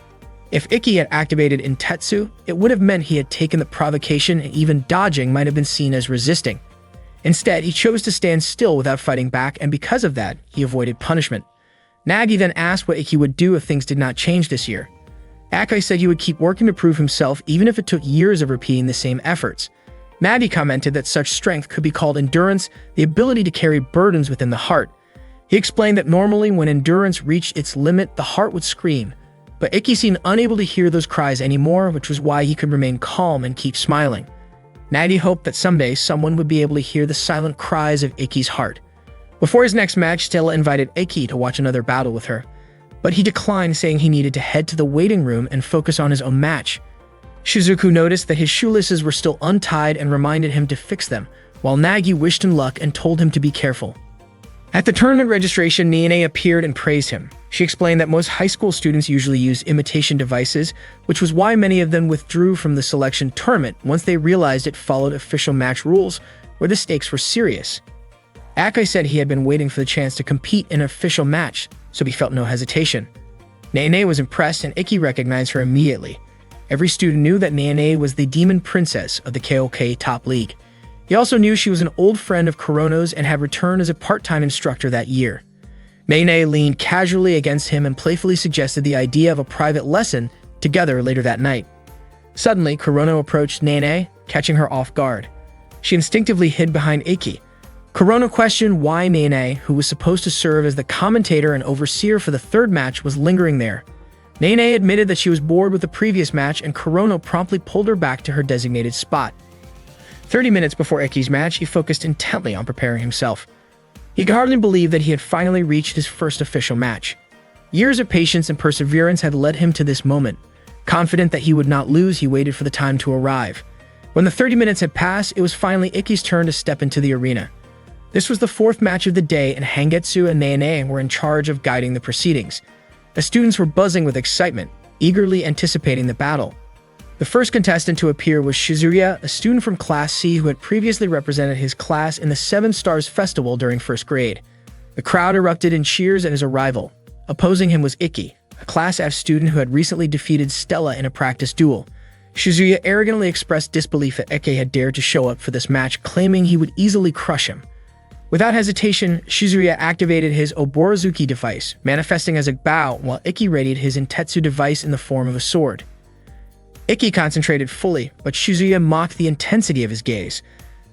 If Ikki had activated Intetsu, it would have meant he had taken the provocation, and even dodging might have been seen as resisting. Instead, he chose to stand still without fighting back, and because of that, he avoided punishment. Nagi then asked what Ikki would do if things did not change this year. Ikki said he would keep working to prove himself even if it took years of repeating the same efforts. Nagi commented that such strength could be called endurance, the ability to carry burdens within the heart. He explained that normally when endurance reached its limit, the heart would scream. But Ikki seemed unable to hear those cries anymore, which was why he could remain calm and keep smiling. Nagi hoped that someday someone would be able to hear the silent cries of Ikki's heart. Before his next match, Stella invited Ikki to watch another battle with her, but he declined, saying he needed to head to the waiting room and focus on his own match. Shizuku noticed that his shoelaces were still untied and reminded him to fix them, while Nagi wished him luck and told him to be careful. At the tournament registration, Nene appeared and praised him. She explained that most high school students usually use imitation devices, which was why many of them withdrew from the selection tournament once they realized it followed official match rules, where the stakes were serious. Ikki said he had been waiting for the chance to compete in an official match, so he felt no hesitation. Nene was impressed, and Ikki recognized her immediately. Every student knew that Nene was the demon princess of the KOK Top League. He also knew she was an old friend of Kurono's and had returned as a part-time instructor that year. Nene leaned casually against him and playfully suggested the idea of a private lesson together later that night. Suddenly, Kurono approached Nene, catching her off guard. She instinctively hid behind Ikki. Kurono questioned why Nene, who was supposed to serve as the commentator and overseer for the third match, was lingering there. Nene admitted that she was bored with the previous match, and Kurono promptly pulled her back to her designated spot. 30 minutes before Ikki's match, he focused intently on preparing himself. He could hardly believe that he had finally reached his first official match. Years of patience and perseverance had led him to this moment. Confident that he would not lose, he waited for the time to arrive. When the 30 minutes had passed, it was finally Ikki's turn to step into the arena. This was the fourth match of the day, and Hangetsu and Nene were in charge of guiding the proceedings. The students were buzzing with excitement, eagerly anticipating the battle. The first contestant to appear was Shizuya, a student from Class C who had previously represented his class in the Seven Stars Festival during first grade. The crowd erupted in cheers at his arrival. Opposing him was Ikki, a Class F student who had recently defeated Stella in a practice duel. Shizuya arrogantly expressed disbelief that Eke had dared to show up for this match, claiming he would easily crush him. Without hesitation, Shizuya activated his Oborozuki device, manifesting as a bow, while Ikki readied his Intetsu device in the form of a sword. Ikki concentrated fully, but Shizuya mocked the intensity of his gaze.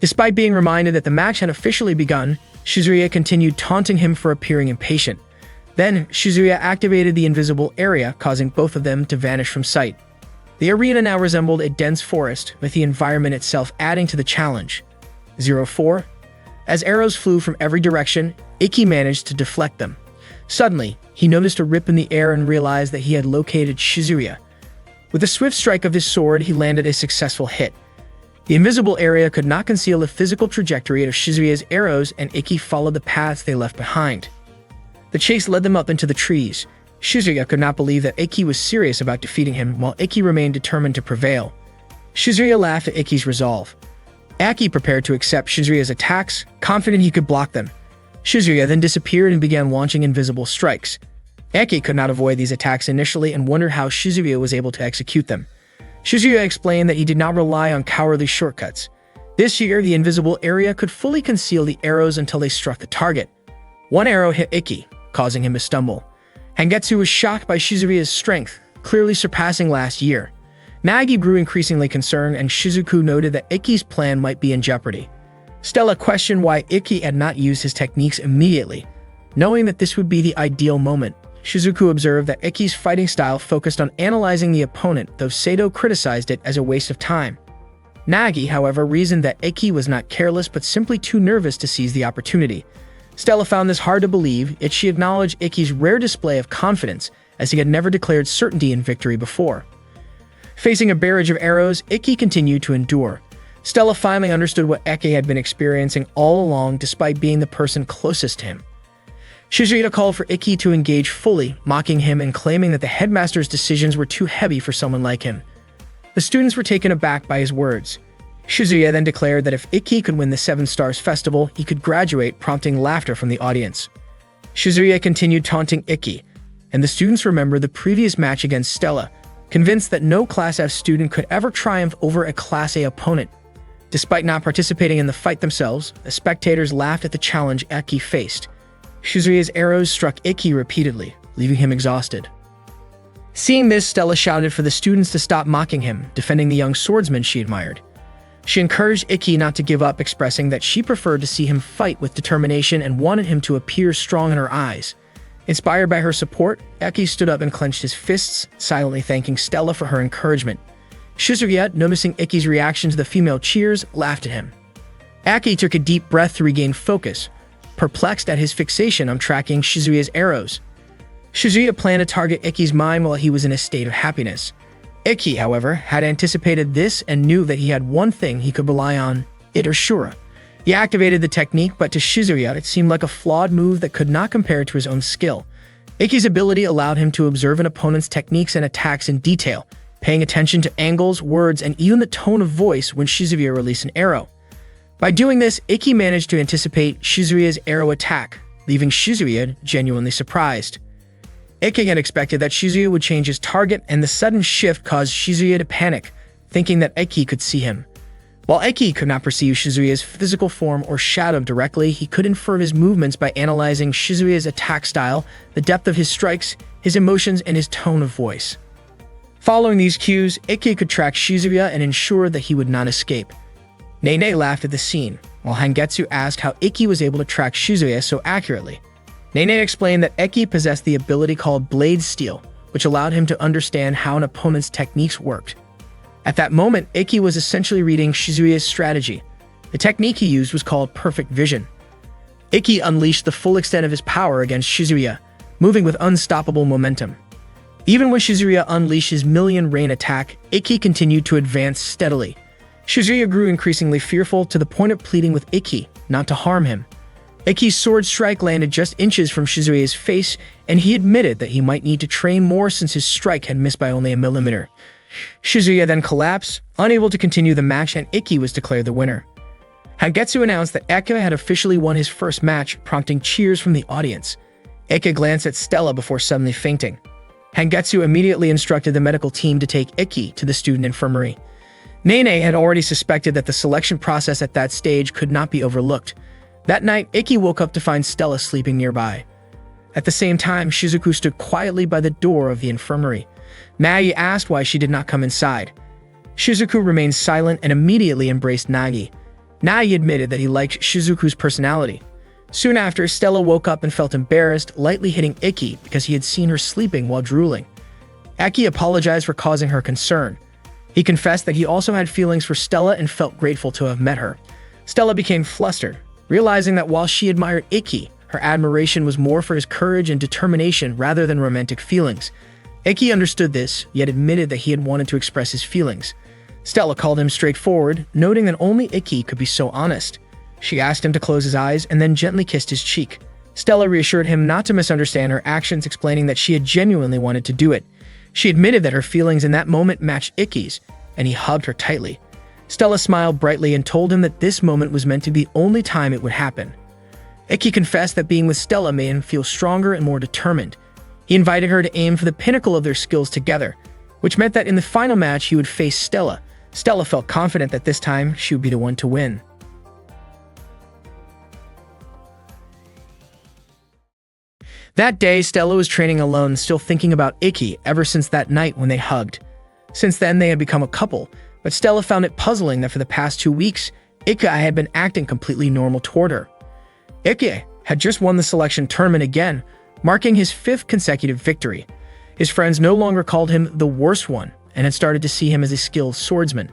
Despite being reminded that the match had officially begun, Shizuya continued taunting him for appearing impatient. Then, Shizuya activated the invisible area, causing both of them to vanish from sight. The arena now resembled a dense forest, with the environment itself adding to the challenge. 04. As arrows flew from every direction, Ikki managed to deflect them. Suddenly, he noticed a rip in the air and realized that he had located Shizuya. With a swift strike of his sword, he landed a successful hit. The invisible area could not conceal the physical trajectory of Shizuya's arrows, and Ikki followed the paths they left behind. The chase led them up into the trees. Shizuya could not believe that Ikki was serious about defeating him, while Ikki remained determined to prevail. Shizuya laughed at Ikki's resolve. Ikki prepared to accept Shizuya's attacks, confident he could block them. Shizuya then disappeared and began launching invisible strikes. Ikki could not avoid these attacks initially and wondered how Shizuya was able to execute them. Shizuya explained that he did not rely on cowardly shortcuts. This year, the invisible area could fully conceal the arrows until they struck the target. One arrow hit Ikki, causing him to stumble. Hangetsu was shocked by Shizuya's strength, clearly surpassing last year. Nagi grew increasingly concerned, and Shizuku noted that Ikki's plan might be in jeopardy. Stella questioned why Ikki had not used his techniques immediately. Knowing that this would be the ideal moment, Shizuku observed that Ikki's fighting style focused on analyzing the opponent, though Sato criticized it as a waste of time. Nagi, however, reasoned that Ikki was not careless but simply too nervous to seize the opportunity. Stella found this hard to believe, yet she acknowledged Ikki's rare display of confidence, as he had never declared certainty in victory before. Facing a barrage of arrows, Ikki continued to endure. Stella finally understood what Ikki had been experiencing all along, despite being the person closest to him. Shizuya called for Ikki to engage fully, mocking him and claiming that the headmaster's decisions were too heavy for someone like him. The students were taken aback by his words. Shizuya then declared that if Ikki could win the Seven Stars Festival, he could graduate, prompting laughter from the audience. Shizuya continued taunting Ikki, and the students remembered the previous match against Stella, convinced that no Class F student could ever triumph over a Class A opponent. Despite not participating in the fight themselves, the spectators laughed at the challenge Ikki faced. Shizuya's arrows struck Ikki repeatedly, leaving him exhausted. Seeing this, Stella shouted for the students to stop mocking him, defending the young swordsman she admired. She encouraged Ikki not to give up, expressing that she preferred to see him fight with determination and wanted him to appear strong in her eyes. Inspired by her support, Ikki stood up and clenched his fists, silently thanking Stella for her encouragement. Shizuya, noticing Ikki's reaction to the female cheers, laughed at him. Ikki took a deep breath to regain focus, perplexed at his fixation on tracking Shizuya's arrows. Shizuya planned to target Ikki's mind while he was in a state of happiness. Ikki, however, had anticipated this and knew that he had one thing he could rely on, Itoshura. He activated the technique, but to Shizuya it seemed like a flawed move that could not compare to his own skill. Ikki's ability allowed him to observe an opponent's techniques and attacks in detail, paying attention to angles, words, and even the tone of voice when Shizuya released an arrow. By doing this, Ikki managed to anticipate Shizuya's arrow attack, leaving Shizuya genuinely surprised. Ikki had expected that Shizuya would change his target, and the sudden shift caused Shizuya to panic, thinking that Ikki could see him. While Ikki could not perceive Shizuya's physical form or shadow directly, he could infer his movements by analyzing Shizuya's attack style, the depth of his strikes, his emotions, and his tone of voice. Following these cues, Ikki could track Shizuya and ensure that he would not escape. Nene laughed at the scene, while Hangetsu asked how Ikki was able to track Shizuya so accurately. Nene explained that Ikki possessed the ability called Blade Steel, which allowed him to understand how an opponent's techniques worked. At that moment, Ikki was essentially reading Shizuya's strategy. The technique he used was called Perfect Vision. Ikki unleashed the full extent of his power against Shizuya, moving with unstoppable momentum. Even when Shizuya unleashed his Million Rain attack, Ikki continued to advance steadily. Shizuya grew increasingly fearful, to the point of pleading with Ikki not to harm him. Ikki's sword strike landed just inches from Shizuya's face, and he admitted that he might need to train more since his strike had missed by only a millimeter. Shizuya then collapsed, unable to continue the match, and Ikki was declared the winner. Hangetsu announced that Ikki had officially won his first match, prompting cheers from the audience. Ikki glanced at Stella before suddenly fainting. Hangetsu immediately instructed the medical team to take Ikki to the student infirmary. Nene had already suspected that the selection process at that stage could not be overlooked. That night, Ikki woke up to find Stella sleeping nearby. At the same time, Shizuku stood quietly by the door of the infirmary. Nagi asked why she did not come inside. Shizuku remained silent and immediately embraced Nagi. Nagi admitted that he liked Shizuku's personality. Soon after, Stella woke up and felt embarrassed, lightly hitting Ikki because he had seen her sleeping while drooling. Ikki apologized for causing her concern. He confessed that he also had feelings for Stella and felt grateful to have met her. Stella became flustered, realizing that while she admired Ikki, her admiration was more for his courage and determination rather than romantic feelings. Ikki understood this, yet admitted that he had wanted to express his feelings. Stella called him straightforward, noting that only Ikki could be so honest. She asked him to close his eyes and then gently kissed his cheek. Stella reassured him not to misunderstand her actions, explaining that she had genuinely wanted to do it. She admitted that her feelings in that moment matched Ikki's, and he hugged her tightly. Stella smiled brightly and told him that this moment was meant to be the only time it would happen. Ikki confessed that being with Stella made him feel stronger and more determined. He invited her to aim for the pinnacle of their skills together, which meant that in the final match he would face Stella. Stella felt confident that this time she would be the one to win. That day, Stella was training alone, still thinking about Ikki ever since that night when they hugged. Since then, they had become a couple, but Stella found it puzzling that for the past 2 weeks, Ikki had been acting completely normal toward her. Ikki had just won the selection tournament again, marking his 5th consecutive victory. His friends no longer called him the worst one and had started to see him as a skilled swordsman.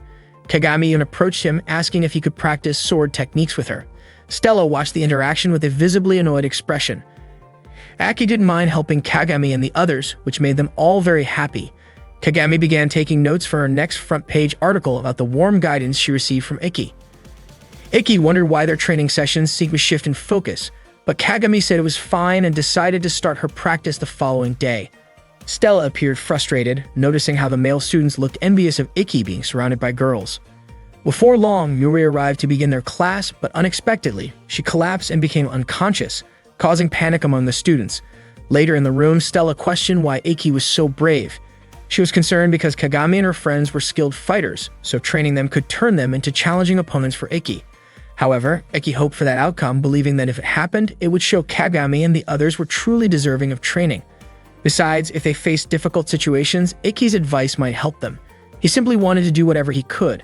Kagami even approached him, asking if he could practice sword techniques with her. Stella watched the interaction with a visibly annoyed expression. Ikki didn't mind helping Kagami and the others, which made them all very happy. Kagami began taking notes for her next front-page article about the warm guidance she received from Ikki. Ikki wondered why their training sessions seemed to shift in focus, but Kagami said it was fine and decided to start her practice the following day. Stella appeared frustrated, noticing how the male students looked envious of Ikki being surrounded by girls. Before long, Yuri arrived to begin their class, but unexpectedly, she collapsed and became unconscious, causing panic among the students. Later in the room, Stella questioned why Ikki was so brave. She was concerned because Kagami and her friends were skilled fighters, so training them could turn them into challenging opponents for Ikki. However, Ikki hoped for that outcome, believing that if it happened, it would show Kagami and the others were truly deserving of training. Besides, if they faced difficult situations, Ikki's advice might help them. He simply wanted to do whatever he could.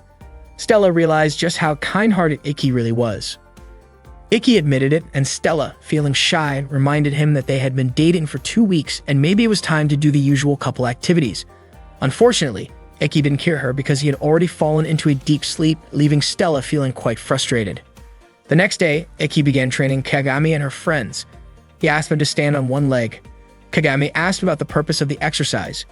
Stella realized just how kind-hearted Ikki really was. Ikki admitted it, and Stella, feeling shy, reminded him that they had been dating for 2 weeks and maybe it was time to do the usual couple activities. Unfortunately, Ikki didn't hear her because he had already fallen into a deep sleep, leaving Stella feeling quite frustrated. The next day, Ikki began training Kagami and her friends. He asked them to stand on one leg. Kagami asked about the purpose of the exercise.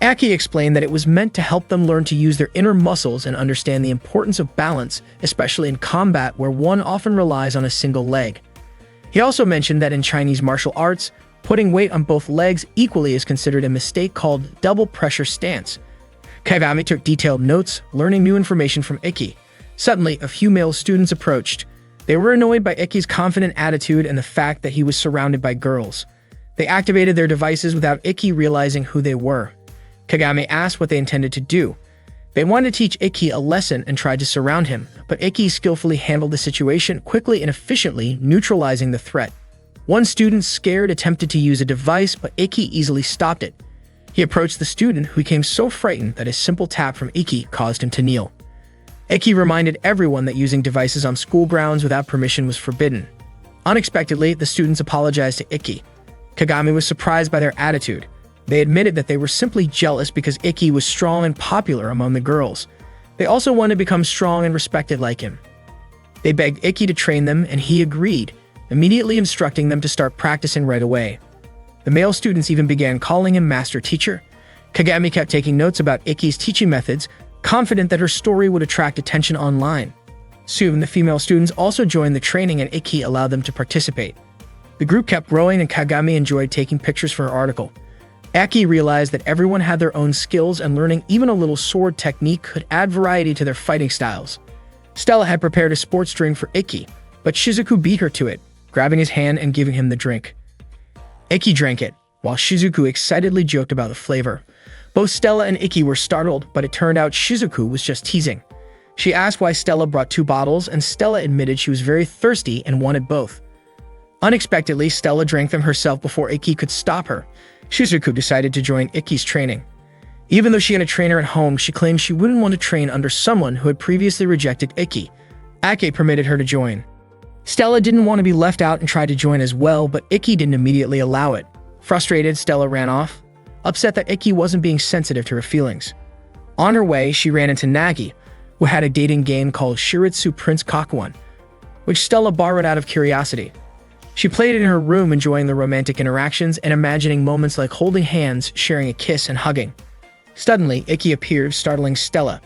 Ikki explained that it was meant to help them learn to use their inner muscles and understand the importance of balance, especially in combat where one often relies on a single leg. He also mentioned that in Chinese martial arts, putting weight on both legs equally is considered a mistake called double pressure stance. Kagami took detailed notes, learning new information from Ikki. Suddenly, a few male students approached. They were annoyed by Ikki's confident attitude and the fact that he was surrounded by girls. They activated their devices without Ikki realizing who they were. Kagami asked what they intended to do. They wanted to teach Ikki a lesson and tried to surround him, but Ikki skillfully handled the situation quickly and efficiently, neutralizing the threat. One student, scared, attempted to use a device, but Ikki easily stopped it. He approached the student, who became so frightened that a simple tap from Ikki caused him to kneel. Ikki reminded everyone that using devices on school grounds without permission was forbidden. Unexpectedly, the students apologized to Ikki. Kagami was surprised by their attitude. They admitted that they were simply jealous because Ikki was strong and popular among the girls. They also wanted to become strong and respected like him. They begged Ikki to train them, and he agreed, immediately instructing them to start practicing right away. The male students even began calling him Master Teacher. Kagami kept taking notes about Ikki's teaching methods, confident that her story would attract attention online. Soon, the female students also joined the training and Ikki allowed them to participate. The group kept growing and Kagami enjoyed taking pictures for her article. Ikki realized that everyone had their own skills and learning even a little sword technique could add variety to their fighting styles. Stella had prepared a sports drink for Ikki, but Shizuku beat her to it, grabbing his hand and giving him the drink. Ikki drank it, while Shizuku excitedly joked about the flavor. Both Stella and Ikki were startled, but it turned out Shizuku was just teasing. She asked why Stella brought 2 bottles, and Stella admitted she was very thirsty and wanted both. Unexpectedly, Stella drank them herself before Ikki could stop her. Shizuku decided to join Ikki's training. Even though she had a trainer at home, she claimed she wouldn't want to train under someone who had previously rejected Ikki. Ake permitted her to join. Stella didn't want to be left out and tried to join as well, but Ikki didn't immediately allow it. Frustrated, Stella ran off, upset that Ikki wasn't being sensitive to her feelings. On her way, she ran into Nagi, who had a dating game called Shiritsu Prince Kakuan, which Stella borrowed out of curiosity. She played it in her room, enjoying the romantic interactions and imagining moments like holding hands, sharing a kiss, and hugging. Suddenly, Ikki appeared, startling Stella.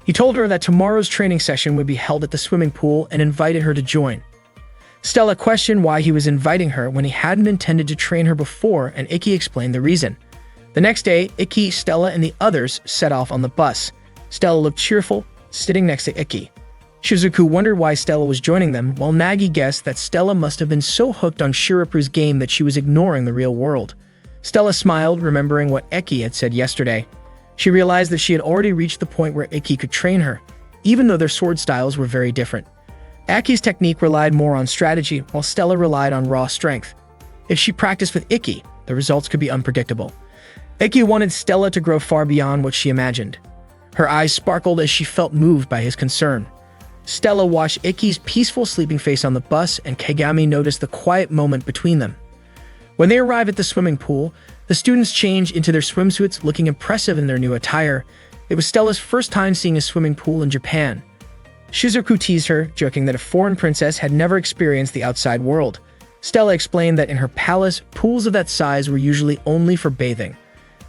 He told her that tomorrow's training session would be held at the swimming pool and invited her to join. Stella questioned why he was inviting her when he hadn't intended to train her before, and Ikki explained the reason. The next day, Ikki, Stella, and the others set off on the bus. Stella looked cheerful, sitting next to Ikki. Shizuku wondered why Stella was joining them, while Nagi guessed that Stella must have been so hooked on Shirapu's game that she was ignoring the real world. Stella smiled, remembering what Ikki had said yesterday. She realized that she had already reached the point where Ikki could train her, even though their sword styles were very different. Aki's technique relied more on strategy, while Stella relied on raw strength. If she practiced with Ikki, the results could be unpredictable. Ikki wanted Stella to grow far beyond what she imagined. Her eyes sparkled as she felt moved by his concern. Stella watched Ikki's peaceful sleeping face on the bus, and Kagami noticed the quiet moment between them. When they arrived at the swimming pool, the students changed into their swimsuits, looking impressive in their new attire. It was Stella's first time seeing a swimming pool in Japan. Shizuku teased her, joking that a foreign princess had never experienced the outside world. Stella explained that in her palace, pools of that size were usually only for bathing.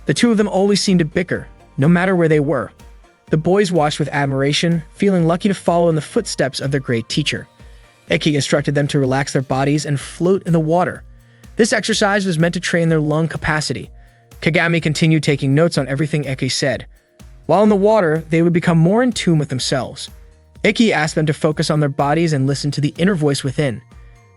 The two of them always seemed to bicker, no matter where they were. The boys watched with admiration, feeling lucky to follow in the footsteps of their great teacher. Ikki instructed them to relax their bodies and float in the water. This exercise was meant to train their lung capacity. Kagami continued taking notes on everything Ikki said. While in the water, they would become more in tune with themselves. Ikki asked them to focus on their bodies and listen to the inner voice within.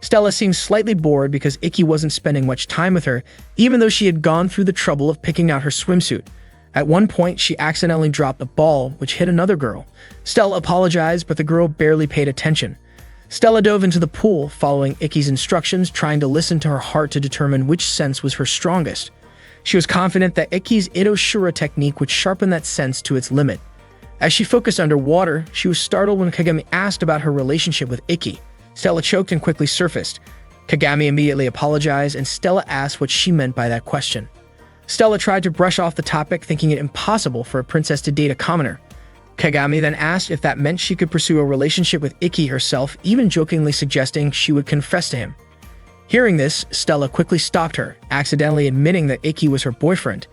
Stella seemed slightly bored because Ikki wasn't spending much time with her, even though she had gone through the trouble of picking out her swimsuit. At one point, she accidentally dropped the ball, which hit another girl. Stella apologized, but the girl barely paid attention. Stella dove into the pool, following Ikki's instructions, trying to listen to her heart to determine which sense was her strongest. She was confident that Ikki's Ito Shura technique would sharpen that sense to its limit. As she focused underwater, she was startled when Kagami asked about her relationship with Ikki. Stella choked and quickly surfaced. Kagami immediately apologized, and Stella asked what she meant by that question. Stella tried to brush off the topic, thinking it impossible for a princess to date a commoner. Kagami then asked if that meant she could pursue a relationship with Ikki herself, even jokingly suggesting she would confess to him. Hearing this, Stella quickly stopped her, accidentally admitting that Ikki was her boyfriend.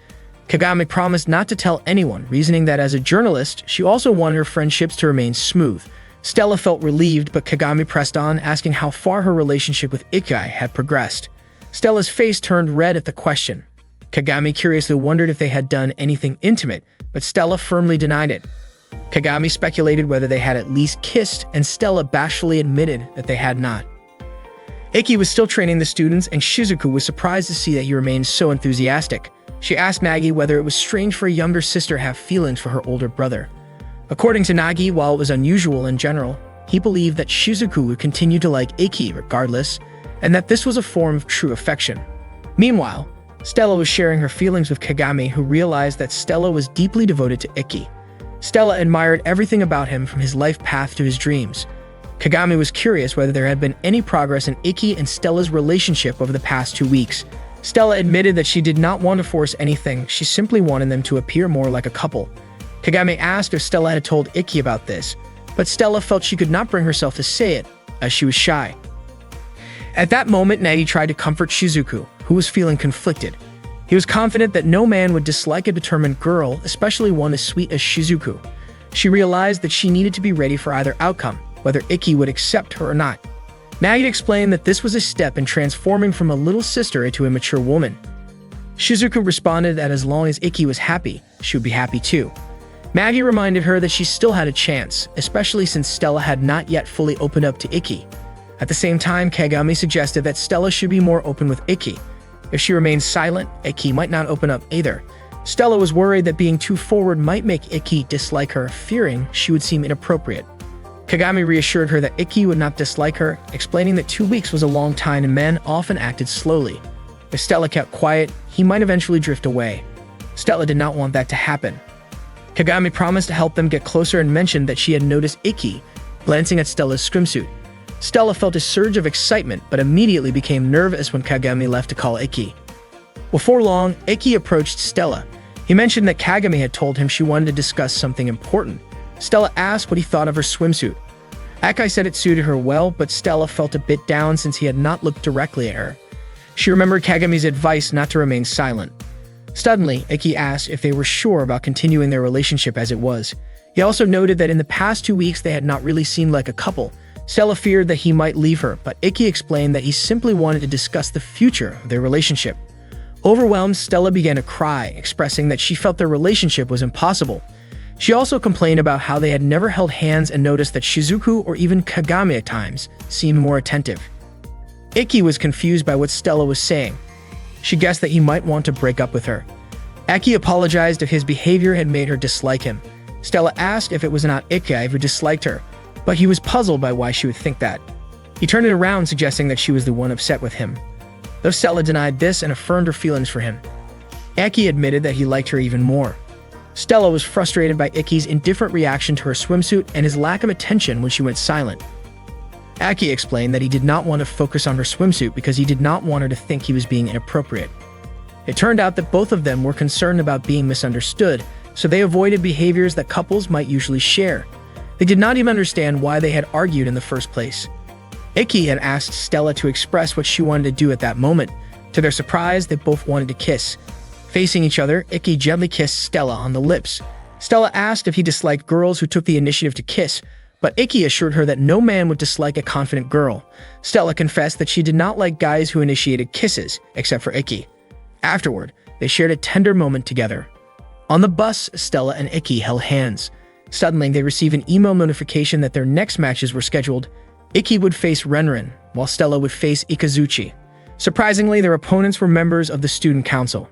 Kagami promised not to tell anyone, reasoning that as a journalist, she also wanted her friendships to remain smooth. Stella felt relieved, but Kagami pressed on, asking how far her relationship with Ikki had progressed. Stella's face turned red at the question. Kagami curiously wondered if they had done anything intimate, but Stella firmly denied it. Kagami speculated whether they had at least kissed, and Stella bashfully admitted that they had not. Ikki was still training the students, and Shizuku was surprised to see that he remained so enthusiastic. She asked Nagi whether it was strange for a younger sister to have feelings for her older brother. According to Nagi, while it was unusual in general, he believed that Shizuku would continue to like Ikki regardless, and that this was a form of true affection. Meanwhile, Stella was sharing her feelings with Kagami, who realized that Stella was deeply devoted to Ikki. Stella admired everything about him, from his life path to his dreams. Kagami was curious whether there had been any progress in Ikki and Stella's relationship over the past 2 weeks. Stella admitted that she did not want to force anything, she simply wanted them to appear more like a couple. Kagami asked if Stella had told Ikki about this, but Stella felt she could not bring herself to say it, as she was shy. At that moment, Nagi tried to comfort Shizuku, who was feeling conflicted. He was confident that no man would dislike a determined girl, especially one as sweet as Shizuku. She realized that she needed to be ready for either outcome, whether Ikki would accept her or not. Nagi explained that this was a step in transforming from a little sister into a mature woman. Shizuku responded that as long as Ikki was happy, she would be happy too. Nagi reminded her that she still had a chance, especially since Stella had not yet fully opened up to Ikki. At the same time, Kagami suggested that Stella should be more open with Ikki. If she remained silent, Ikki might not open up either. Stella was worried that being too forward might make Ikki dislike her, fearing she would seem inappropriate. Kagami reassured her that Ikki would not dislike her, explaining that 2 weeks was a long time and men often acted slowly. If Stella kept quiet, he might eventually drift away. Stella did not want that to happen. Kagami promised to help them get closer and mentioned that she had noticed Ikki glancing at Stella's swimsuit. Stella felt a surge of excitement, but immediately became nervous when Kagami left to call Ikki. Before long, Ikki approached Stella. He mentioned that Kagami had told him she wanted to discuss something important. Stella asked what he thought of her swimsuit. Akai said it suited her well, but Stella felt a bit down since he had not looked directly at her. She remembered Kagami's advice not to remain silent. Suddenly, Ikki asked if they were sure about continuing their relationship as it was. He also noted that in the past 2 weeks they had not really seemed like a couple. Stella feared that he might leave her, but Ikki explained that he simply wanted to discuss the future of their relationship. Overwhelmed, Stella began to cry, expressing that she felt their relationship was impossible. She also complained about how they had never held hands and noticed that Shizuku or even Kagami at times seemed more attentive. Ikki was confused by what Stella was saying. She guessed that he might want to break up with her. Ikki apologized if his behavior had made her dislike him. Stella asked if it was not Ikki who disliked her, but he was puzzled by why she would think that. He turned it around, suggesting that she was the one upset with him. Though Stella denied this and affirmed her feelings for him, Ikki admitted that he liked her even more. Stella was frustrated by Ikki's indifferent reaction to her swimsuit and his lack of attention when she went silent. Ikki explained that he did not want to focus on her swimsuit because he did not want her to think he was being inappropriate. It turned out that both of them were concerned about being misunderstood, so they avoided behaviors that couples might usually share. They did not even understand why they had argued in the first place. Ikki had asked Stella to express what she wanted to do at that moment. To their surprise, they both wanted to kiss. Facing each other, Ikki gently kissed Stella on the lips. Stella asked if he disliked girls who took the initiative to kiss, but Ikki assured her that no man would dislike a confident girl. Stella confessed that she did not like guys who initiated kisses, except for Ikki. Afterward, they shared a tender moment together. On the bus, Stella and Ikki held hands. Suddenly, they received an email notification that their next matches were scheduled. Ikki would face Renren, while Stella would face Ikazuchi. Surprisingly, their opponents were members of the student council.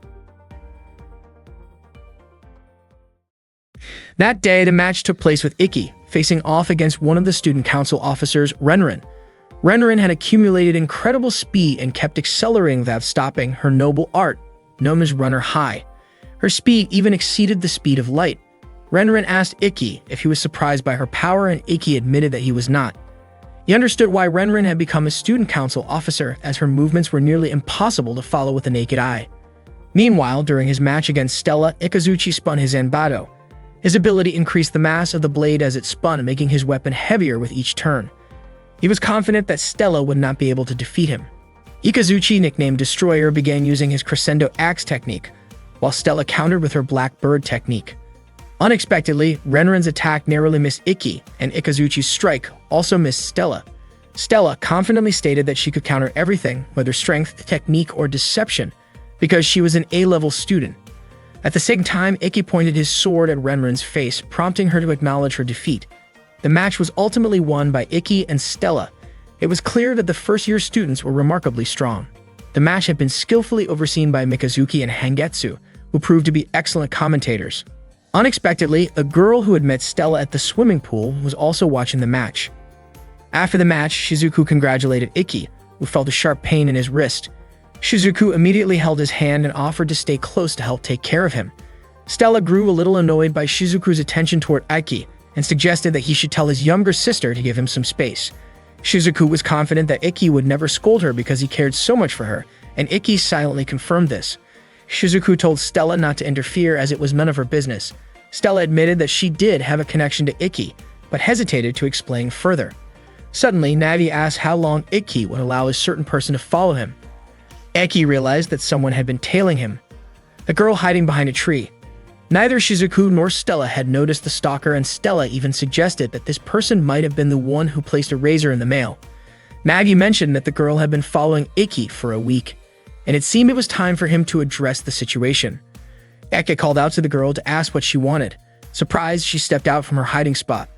That day, the match took place with Ikki facing off against one of the student council officers, Renren. Renren had accumulated incredible speed and kept accelerating without stopping, her noble art, known as Runner High. Her speed even exceeded the speed of light. Renren asked Ikki if he was surprised by her power, and Ikki admitted that he was not. He understood why Renren had become a student council officer, as her movements were nearly impossible to follow with the naked eye. Meanwhile, during his match against Stella, Ikazuchi spun his Zanbato. His ability increased the mass of the blade as it spun, making his weapon heavier with each turn. He was confident that Stella would not be able to defeat him. Ikazuchi, nicknamed Destroyer, began using his Crescendo Axe technique, while Stella countered with her Black Bird technique. Unexpectedly, Renren's attack narrowly missed Ikki, and Ikazuchi's strike also missed Stella. Stella confidently stated that she could counter everything, whether strength, technique, or deception, because she was an A-level student. At the same time, Ikki pointed his sword at Renren's face, prompting her to acknowledge her defeat. The match was ultimately won by Ikki and Stella. It was clear that the first-year students were remarkably strong. The match had been skillfully overseen by Mikazuki and Hangetsu, who proved to be excellent commentators. Unexpectedly, a girl who had met Stella at the swimming pool was also watching the match. After the match, Shizuku congratulated Ikki, who felt a sharp pain in his wrist. Shizuku immediately held his hand and offered to stay close to help take care of him. Stella grew a little annoyed by Shizuku's attention toward Ikki and suggested that he should tell his younger sister to give him some space. Shizuku was confident that Ikki would never scold her because he cared so much for her, and Ikki silently confirmed this. Shizuku told Stella not to interfere as it was none of her business. Stella admitted that she did have a connection to Ikki, but hesitated to explain further. Suddenly, Navi asked how long Ikki would allow a certain person to follow him. Ikki realized that someone had been tailing him, a girl hiding behind a tree. Neither Shizuku nor Stella had noticed the stalker, and Stella even suggested that this person might have been the one who placed a razor in the mail. Nagi mentioned that the girl had been following Ikki for a week, and it seemed it was time for him to address the situation. Ikki called out to the girl to ask what she wanted. Surprised, she stepped out from her hiding spot.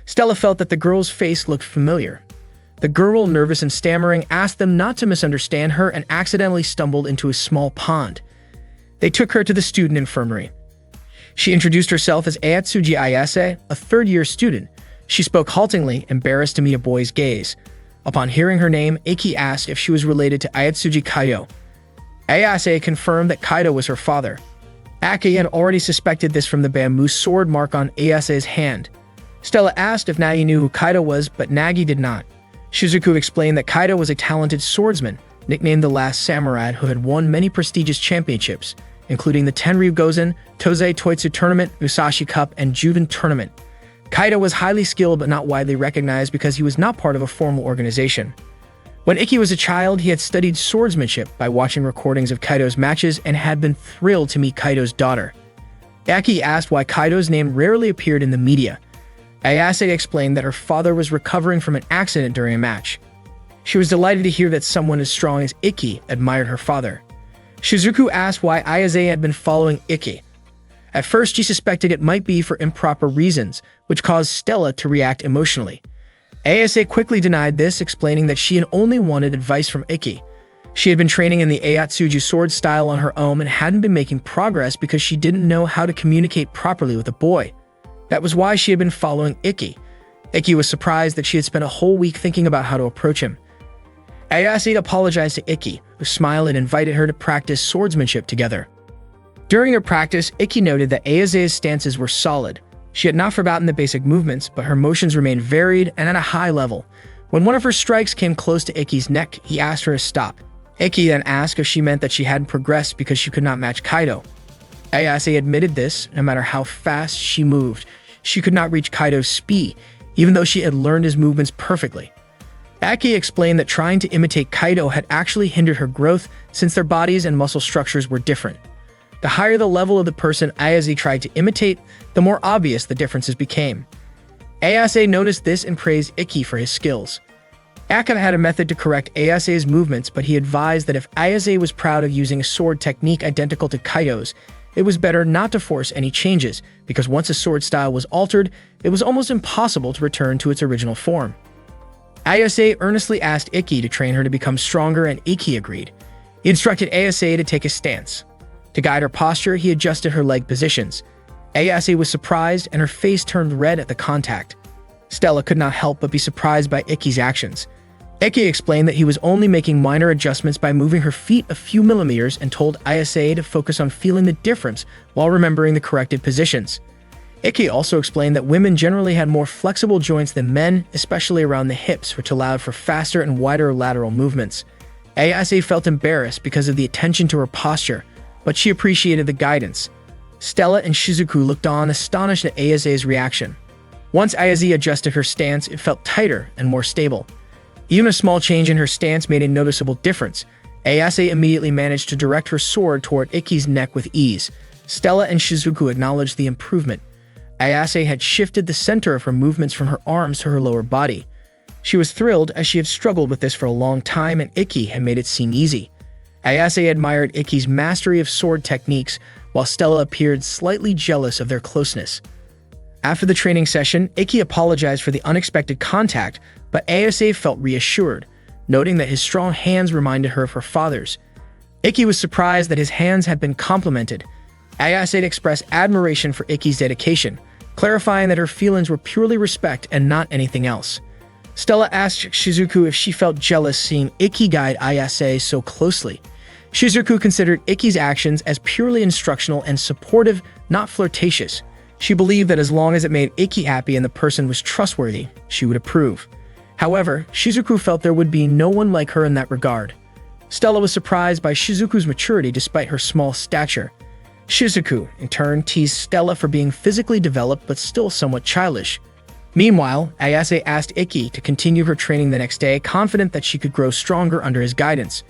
Stella felt that the girl's face looked familiar. The girl, nervous and stammering, asked them not to misunderstand her and accidentally stumbled into a small pond. They took her to the student infirmary. She introduced herself as Ayatsuji Ayase, a third-year student. She spoke haltingly, embarrassed to meet a boy's gaze. Upon hearing her name, Iki asked if she was related to Ayatsuji Kaido. Ayase confirmed that Kaido was her father. Aki had already suspected this from the bamboo sword mark on Ayase's hand. Stella asked if Nagi knew who Kaido was, but Nagi did not. Shizuku explained that Kaido was a talented swordsman, nicknamed the Last Samurai, who had won many prestigious championships, including the Tenryu Gozen, Tozei Toitsu Tournament, Musashi Cup, and Juven Tournament. Kaido was highly skilled but not widely recognized because he was not part of a formal organization. When Iki was a child, he had studied swordsmanship by watching recordings of Kaido's matches and had been thrilled to meet Kaido's daughter. Aki asked why Kaido's name rarely appeared in the media. Ayase explained that her father was recovering from an accident during a match. She was delighted to hear that someone as strong as Iki admired her father. Shizuku asked why Ayase had been following Iki. At first, she suspected it might be for improper reasons, which caused Stella to react emotionally. Ayase quickly denied this, explaining that she had only wanted advice from Iki. She had been training in the Ayatsuji sword style on her own and hadn't been making progress because she didn't know how to communicate properly with a boy. That was why she had been following Iki. Iki was surprised that she had spent a whole week thinking about how to approach him. Ayase apologized to Iki, who smiled and invited her to practice swordsmanship together. During their practice, Iki noted that Ayase's stances were solid. She had not forgotten the basic movements, but her motions remained varied and at a high level. When one of her strikes came close to Iki's neck, he asked her to stop. Iki then asked if she meant that she hadn't progressed because she could not match Kaido. Ayase admitted this. No matter how fast she moved, she could not reach Kaido's speed, even though she had learned his movements perfectly. Aki explained that trying to imitate Kaido had actually hindered her growth since their bodies and muscle structures were different. The higher the level of the person Ayase tried to imitate, the more obvious the differences became. Ayase noticed this and praised Iki for his skills. Akana had a method to correct Ayase's movements, but he advised that if Ayase was proud of using a sword technique identical to Kaido's, it was better not to force any changes, because once a sword style was altered, it was almost impossible to return to its original form. Ayase earnestly asked Iki to train her to become stronger, and Iki agreed. He instructed Ayase to take a stance. To guide her posture, he adjusted her leg positions. Ayase was surprised, and her face turned red at the contact. Stella could not help but be surprised by Iki's actions. Iki explained that he was only making minor adjustments by moving her feet a few millimeters and told Ayase to focus on feeling the difference while remembering the corrected positions. Iki also explained that women generally had more flexible joints than men, especially around the hips, which allowed for faster and wider lateral movements. Ayase felt embarrassed because of the attention to her posture, but she appreciated the guidance. Stella and Shizuku looked on, astonished at Ayase's reaction. Once Ayase adjusted her stance, it felt tighter and more stable. Even a small change in her stance made a noticeable difference. Ayase immediately managed to direct her sword toward Iki's neck with ease. Stella and Shizuku acknowledged the improvement. Ayase had shifted the center of her movements from her arms to her lower body. She was thrilled as she had struggled with this for a long time and Iki had made it seem easy. Ayase admired Iki's mastery of sword techniques, while Stella appeared slightly jealous of their closeness. After the training session, Iki apologized for the unexpected contact, but Ayase felt reassured, noting that his strong hands reminded her of her father's. Iki was surprised that his hands had been complimented. Ayase expressed admiration for Iki's dedication, clarifying that her feelings were purely respect and not anything else. Stella asked Shizuku if she felt jealous seeing Iki guide Ayase so closely. Shizuku considered Iki's actions as purely instructional and supportive, not flirtatious. She believed that as long as it made Iki happy and the person was trustworthy, she would approve. However, Shizuku felt there would be no one like her in that regard. Stella was surprised by Shizuku's maturity despite her small stature. Shizuku, in turn, teased Stella for being physically developed but still somewhat childish. Meanwhile, Ayase asked Iki to continue her training the next day, confident that she could grow stronger under his guidance.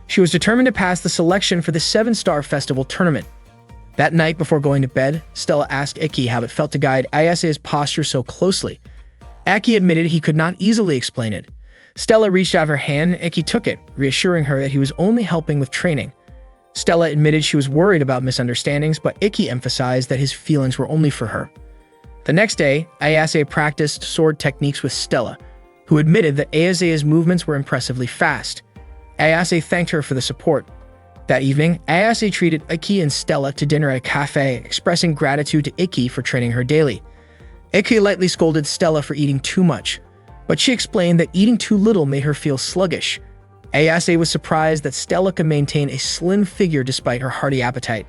She was determined to pass the selection for the 7-Star Festival tournament. That night before going to bed, Stella asked Iki how it felt to guide Ayase's posture so closely. Aki admitted he could not easily explain it. Stella reached out her hand and Iki took it, reassuring her that he was only helping with training. Stella admitted she was worried about misunderstandings, but Iki emphasized that his feelings were only for her. The next day, Ayase practiced sword techniques with Stella. who admitted that Ayase's movements were impressively fast. Ayase thanked her for the support. That evening, Ayase treated Iki and Stella to dinner at a cafe, expressing gratitude to Iki for training her daily. Iki lightly scolded Stella for eating too much, but she explained that eating too little made her feel sluggish. Ayase was surprised that Stella could maintain a slim figure despite her hearty appetite.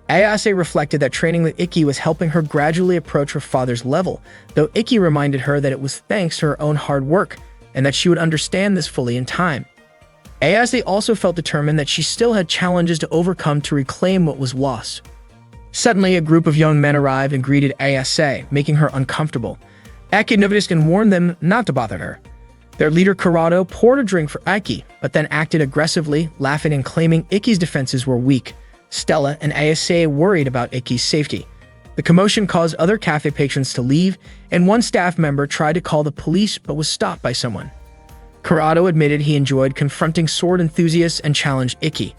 Ayase reflected that training with Iki was helping her gradually approach her father's level, though Iki reminded her that it was thanks to her own hard work, and that she would understand this fully in time. Ayase also felt determined that she still had challenges to overcome to reclaim what was lost. Suddenly, a group of young men arrived and greeted Ayase, making her uncomfortable. Aki noticed and warned them not to bother her. Their leader Kurado poured a drink for Iki, but then acted aggressively, laughing and claiming Iki's defenses were weak. Stella and Ayase worried about Iki's safety. The commotion caused other cafe patrons to leave, and one staff member tried to call the police but was stopped by someone. Kurado admitted he enjoyed confronting sword enthusiasts and challenged Iki.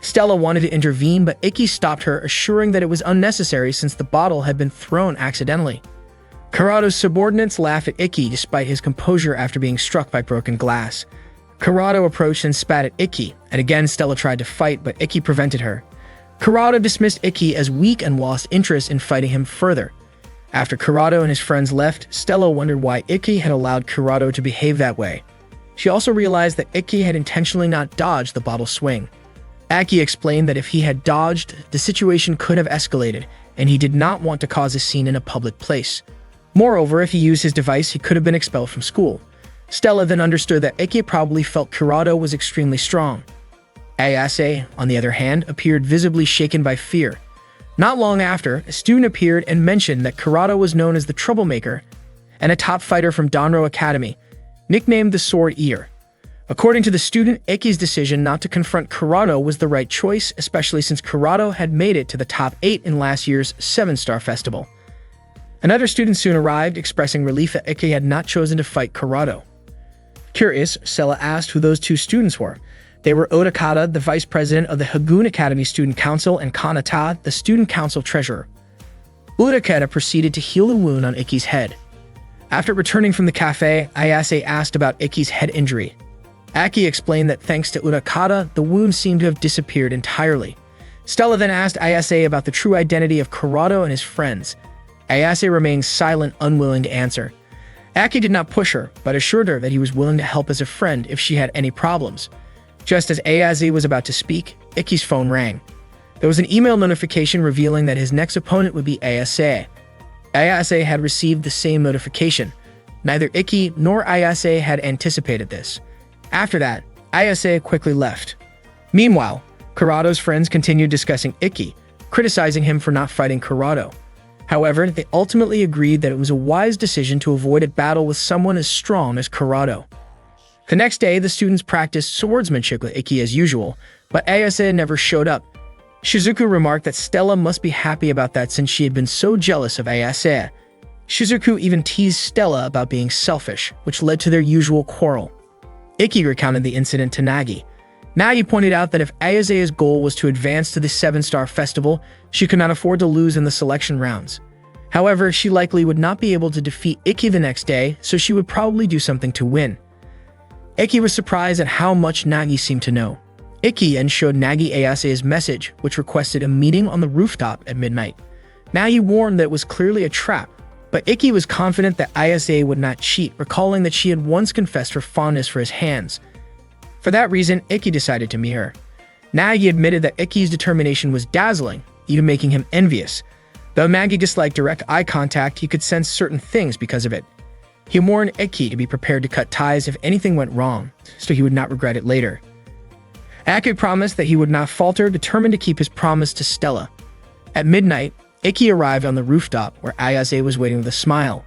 Stella wanted to intervene, but Iki stopped her, assuring that it was unnecessary since the bottle had been thrown accidentally. Kurado's subordinates laughed at Iki despite his composure after being struck by broken glass. Kurado approached and spat at Iki, and again Stella tried to fight, but Iki prevented her. Kurado dismissed Iki as weak and lost interest in fighting him further. After Kurado and his friends left, Stella wondered why Iki had allowed Kurado to behave that way. She also realized that Iki had intentionally not dodged the bottle swing. Aki explained that if he had dodged, the situation could have escalated, and he did not want to cause a scene in a public place. Moreover, if he used his device, he could have been expelled from school. Stella then understood that Iki probably felt Kurado was extremely strong. Ayase, on the other hand, appeared visibly shaken by fear. Not long after, a student appeared and mentioned that Kurado was known as the Troublemaker and a top fighter from Danro Academy, nicknamed the Sword Ear. According to the student, Iki's decision not to confront Kurado was the right choice, especially since Kurado had made it to the top 8 in last year's 7-Star Festival. Another student soon arrived, expressing relief that Iki had not chosen to fight Kurado. Curious, Stella asked who those two students were. They were Otakata, the vice president of the Hagoon Academy Student Council, and Kanata, the student council treasurer. Otakata proceeded to heal the wound on Iki's head. After returning from the cafe, Ayase asked about Iki's head injury. Aki explained that thanks to Utakata, the wound seemed to have disappeared entirely. Stella then asked Ayase about the true identity of Kurado and his friends. Ayase remained silent, unwilling to answer. Aki did not push her, but assured her that he was willing to help as a friend if she had any problems. Just as Ayase was about to speak, Iki's phone rang. There was an email notification revealing that his next opponent would be Ayase. Ayase had received the same notification. Neither Iki nor Ayase had anticipated this. After that, Ayase quickly left. Meanwhile, Kurado's friends continued discussing Iki, criticizing him for not fighting Kurado. However, they ultimately agreed that it was a wise decision to avoid a battle with someone as strong as Kurado. The next day, the students practiced swordsmanship with Iki as usual, but Ayase never showed up. Shizuku remarked that Stella must be happy about that since she had been so jealous of Ayase. Shizuku even teased Stella about being selfish, which led to their usual quarrel. Iki recounted the incident to Nagi. Nagi pointed out that if Ayase's goal was to advance to the 7-Star Festival, she could not afford to lose in the selection rounds. However, she likely would not be able to defeat Iki the next day, so she would probably do something to win. Iki was surprised at how much Nagi seemed to know. Iki then showed Nagi Ayase's message, which requested a meeting on the rooftop at midnight. Nagi warned that it was clearly a trap, but Iki was confident that Ayase would not cheat, recalling that she had once confessed her fondness for his hands. For that reason, Iki decided to meet her. Nagi admitted that Iki's determination was dazzling, even making him envious. Though Nagi disliked direct eye contact, he could sense certain things because of it. He warned Iki to be prepared to cut ties if anything went wrong, so he would not regret it later. Aki promised that he would not falter, determined to keep his promise to Stella. At midnight, Iki arrived on the rooftop where Ayase was waiting with a smile.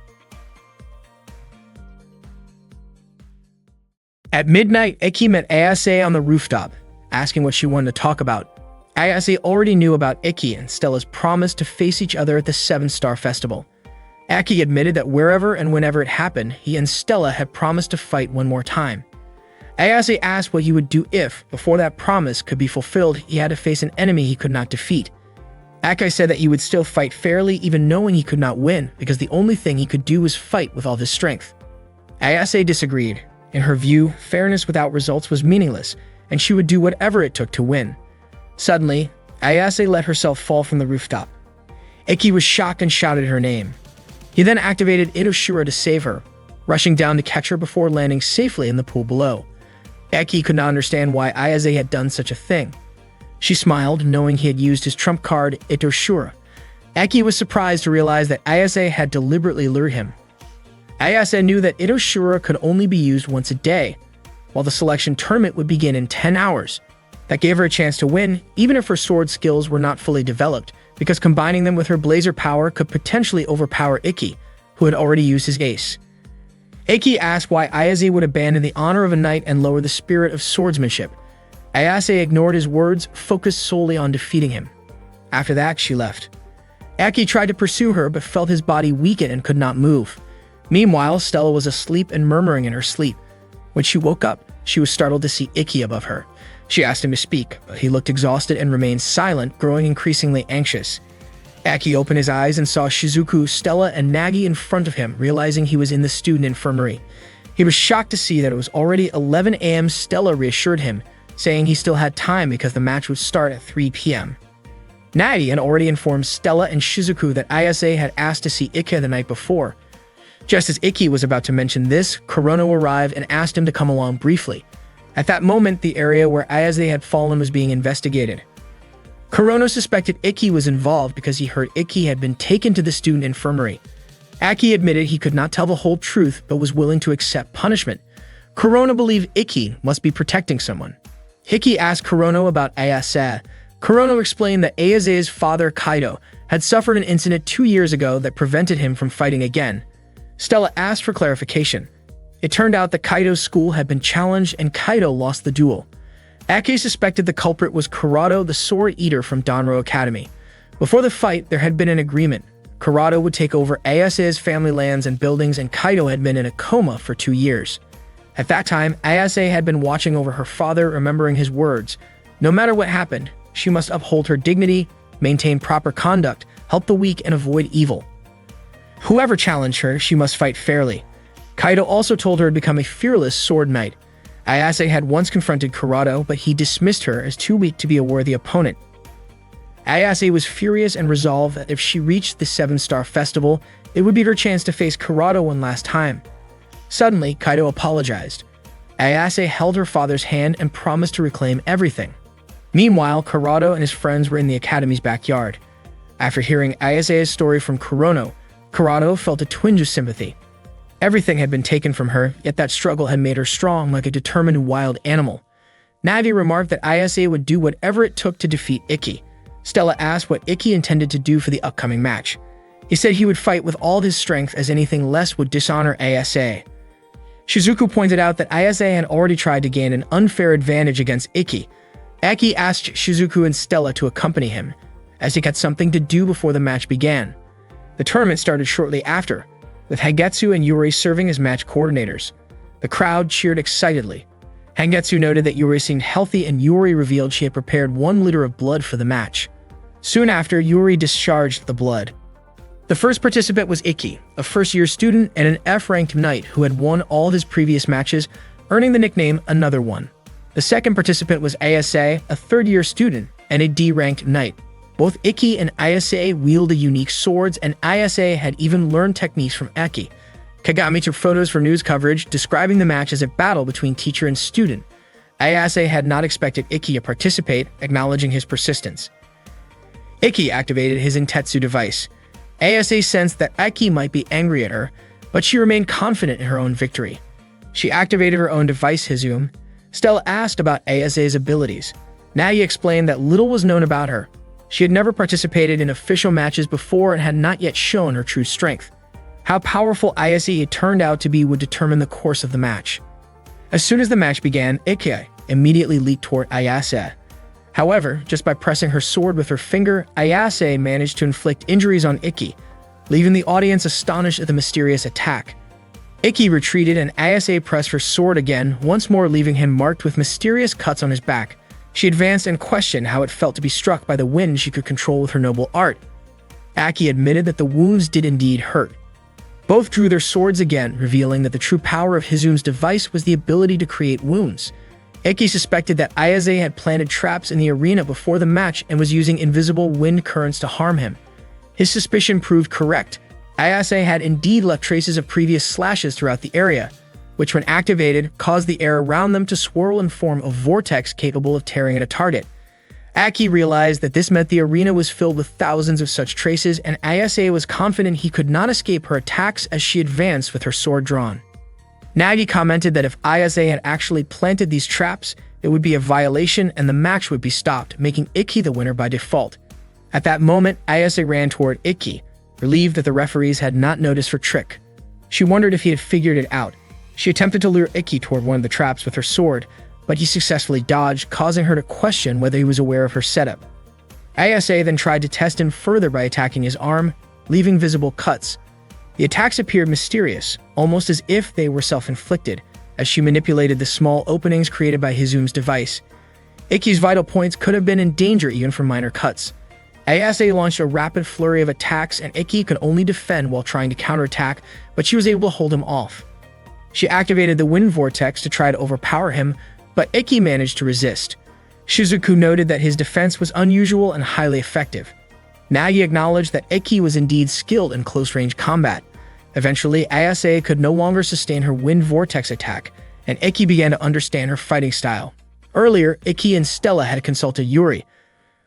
At midnight, Iki met Ayase on the rooftop, asking what she wanted to talk about. Ayase already knew about Iki and Stella's promise to face each other at the 7-Star Festival. Aki admitted that wherever and whenever it happened, he and Stella had promised to fight one more time. Ayase asked what he would do if, before that promise could be fulfilled, he had to face an enemy he could not defeat. Aki said that he would still fight fairly even knowing he could not win, because the only thing he could do was fight with all his strength. Ayase disagreed. In her view, fairness without results was meaningless, and she would do whatever it took to win. Suddenly, Ayase let herself fall from the rooftop. Ikki was shocked and shouted her name. He then activated Itoshura to save her, rushing down to catch her before landing safely in the pool below. Ikki could not understand why Ayase had done such a thing. She smiled, knowing he had used his trump card, Itoshura. Ikki was surprised to realize that Ayase had deliberately lured him. Ayase knew that Itoshura could only be used once a day, while the selection tournament would begin in 10 hours. That gave her a chance to win, even if her sword skills were not fully developed, because combining them with her blazer power could potentially overpower Ikki, who had already used his ace. Ikki asked why Ayase would abandon the honor of a knight and lower the spirit of swordsmanship. Ayase ignored his words, focused solely on defeating him. After that, she left. Ikki tried to pursue her, but felt his body weaken and could not move. Meanwhile, Stella was asleep and murmuring in her sleep. When she woke up, she was startled to see Ikki above her. She asked him to speak, but he looked exhausted and remained silent, growing increasingly anxious. Ikki opened his eyes and saw Shizuku, Stella, and Nagi in front of him, realizing he was in the student infirmary. He was shocked to see that it was already 11 a.m. Stella reassured him, saying he still had time because the match would start at 3 p.m. Nagi had already informed Stella and Shizuku that Ayase had asked to see Ikki the night before. Just as Ikki was about to mention this, Kurono arrived and asked him to come along briefly. At that moment, the area where Ayase had fallen was being investigated. Kurono suspected Ikki was involved because he heard Ikki had been taken to the student infirmary. Ikki admitted he could not tell the whole truth but was willing to accept punishment. Kurono believed Ikki must be protecting someone. Ikki asked Kurono about Ayase. Kurono explained that Ayase's father, Kaido, had suffered an incident 2 years ago that prevented him from fighting again. Stella asked for clarification. It turned out that Kaido's school had been challenged and Kaido lost the duel. Ikki suspected the culprit was Kurado, the Sword Eater from Danro Academy. Before the fight, there had been an agreement. Kurado would take over Ayase's family lands and buildings, and Kaido had been in a coma for 2 years. At that time, Ayase had been watching over her father, remembering his words. No matter what happened, she must uphold her dignity, maintain proper conduct, help the weak, and avoid evil. Whoever challenged her, she must fight fairly. Kaido also told her to become a fearless sword knight. Ayase had once confronted Kurado, but he dismissed her as too weak to be a worthy opponent. Ayase was furious and resolved that if she reached the 7-Star Festival, it would be her chance to face Kurado one last time. Suddenly, Kaido apologized. Ayase held her father's hand and promised to reclaim everything. Meanwhile, Kurado and his friends were in the academy's backyard. After hearing Ayase's story from Kurado felt a twinge of sympathy. Everything had been taken from her, yet that struggle had made her strong like a determined wild animal. Navi remarked that Ayase would do whatever it took to defeat Ikki. Stella asked what Ikki intended to do for the upcoming match. He said he would fight with all his strength, as anything less would dishonor Ayase. Shizuku pointed out that Ayase had already tried to gain an unfair advantage against Ikki. Ikki asked Shizuku and Stella to accompany him, as he had something to do before the match began. The tournament started shortly after, with Hagetsu and Yuri serving as match coordinators. The crowd cheered excitedly. Hagetsu noted that Yuri seemed healthy, and Yuri revealed she had prepared 1 liter of blood for the match. Soon after, Yuri discharged the blood. The first participant was Ikki, a first-year student and an F-ranked knight who had won all of his previous matches, earning the nickname Another One. The second participant was Ayase, a third-year student and a D-ranked knight. Both Ikki and Ayase wielded unique swords, and Ayase had even learned techniques from Ikki. Kagami took photos for news coverage, describing the match as a battle between teacher and student. Ayase had not expected Ikki to participate, acknowledging his persistence. Ikki activated his Intetsu device. Ayase sensed that Ikki might be angry at her, but she remained confident in her own victory. She activated her own device, Hizum. Stella asked about Ayase's abilities. Nagi explained that little was known about her. She had never participated in official matches before and had not yet shown her true strength. How powerful Ayase turned out to be would determine the course of the match. As soon as the match began, Ikki immediately leaped toward Ayase. However, just by pressing her sword with her finger, Ayase managed to inflict injuries on Ikki, leaving the audience astonished at the mysterious attack. Ikki retreated and Ayase pressed her sword again, once more leaving him marked with mysterious cuts on his back. She advanced and questioned how it felt to be struck by the wind she could control with her noble art. Ikki admitted that the wounds did indeed hurt. Both drew their swords again, revealing that the true power of Hizume's device was the ability to create wounds. Ikki suspected that Ayase had planted traps in the arena before the match and was using invisible wind currents to harm him. His suspicion proved correct. Ayase had indeed left traces of previous slashes throughout the area, which when activated caused the air around them to swirl and form a vortex capable of tearing at a target. Aki realized that this meant the arena was filled with thousands of such traces, and Ayase was confident he could not escape her attacks as she advanced with her sword drawn. Nagi commented that if Ayase had actually planted these traps, it would be a violation and the match would be stopped, making Ikki the winner by default. At that moment, Ayase ran toward Ikki, relieved that the referees had not noticed her trick. She wondered if he had figured it out. She attempted to lure Ikki toward one of the traps with her sword, but he successfully dodged, causing her to question whether he was aware of her setup. Ayase then tried to test him further by attacking his arm, leaving visible cuts. The attacks appeared mysterious, almost as if they were self-inflicted, as she manipulated the small openings created by Hizume's device. Ikki's vital points could have been in danger even from minor cuts. Ayase launched a rapid flurry of attacks, and Ikki could only defend while trying to counterattack, but she was able to hold him off. She activated the wind vortex to try to overpower him, but Ikki managed to resist. Shizuku noted that his defense was unusual and highly effective. Nagi acknowledged that Ikki was indeed skilled in close-range combat. Eventually, Ayase could no longer sustain her wind vortex attack, and Ikki began to understand her fighting style. Earlier, Ikki and Stella had consulted Yuri,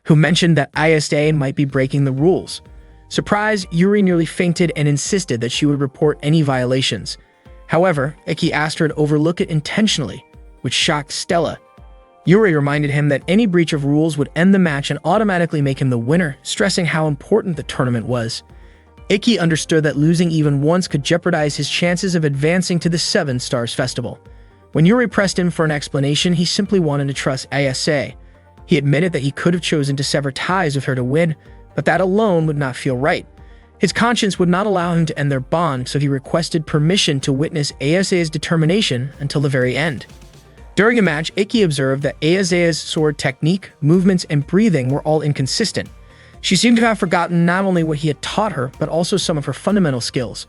who mentioned that Ayase might be breaking the rules. Surprised, Yuri nearly fainted and insisted that she would report any violations. However, Ikki asked her to overlook it intentionally, which shocked Stella. Yuri reminded him that any breach of rules would end the match and automatically make him the winner, stressing how important the tournament was. Ikki understood that losing even once could jeopardize his chances of advancing to the Seven Stars Festival. When Yuri pressed him for an explanation, he simply wanted to trust Ayase. He admitted that he could have chosen to sever ties with her to win, but that alone would not feel right. His conscience would not allow him to end their bond, so he requested permission to witness Ayase's determination until the very end. During the match, Ikki observed that Ayase's sword technique, movements, and breathing were all inconsistent. She seemed to have forgotten not only what he had taught her, but also some of her fundamental skills.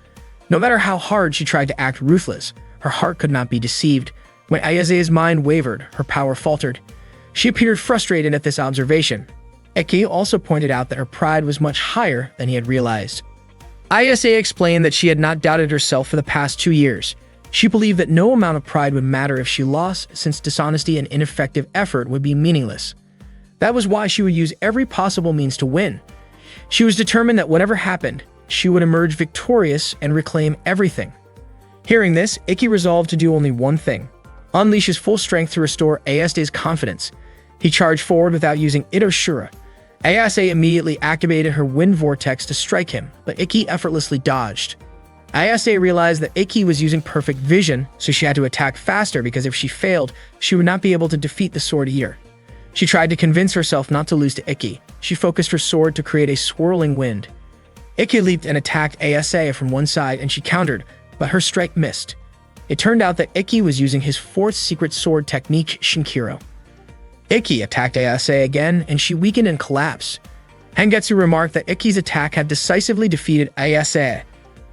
No matter how hard she tried to act ruthless, her heart could not be deceived. When Ayase's mind wavered, her power faltered. She appeared frustrated at this observation. Ikki also pointed out that her pride was much higher than he had realized. Ayase explained that she had not doubted herself for the past 2 years. She believed that no amount of pride would matter if she lost, since dishonesty and ineffective effort would be meaningless. That was why she would use every possible means to win. She was determined that whatever happened, she would emerge victorious and reclaim everything. Hearing this, Ikki resolved to do only one thing: unleash his full strength to restore Ayase's confidence. He charged forward without using Itoshura. Ayase immediately activated her wind vortex to strike him, but Ikki effortlessly dodged. Ayase realized that Ikki was using perfect vision, so she had to attack faster because if she failed, she would not be able to defeat the sword eater. She tried to convince herself not to lose to Ikki. She focused her sword to create a swirling wind. Ikki leaped and attacked Ayase from one side, and she countered, but her strike missed. It turned out that Ikki was using his fourth secret sword technique, Shinkiro. Ikki attacked Ayase again, and she weakened and collapsed. Hengetsu remarked that Ikki's attack had decisively defeated Ayase.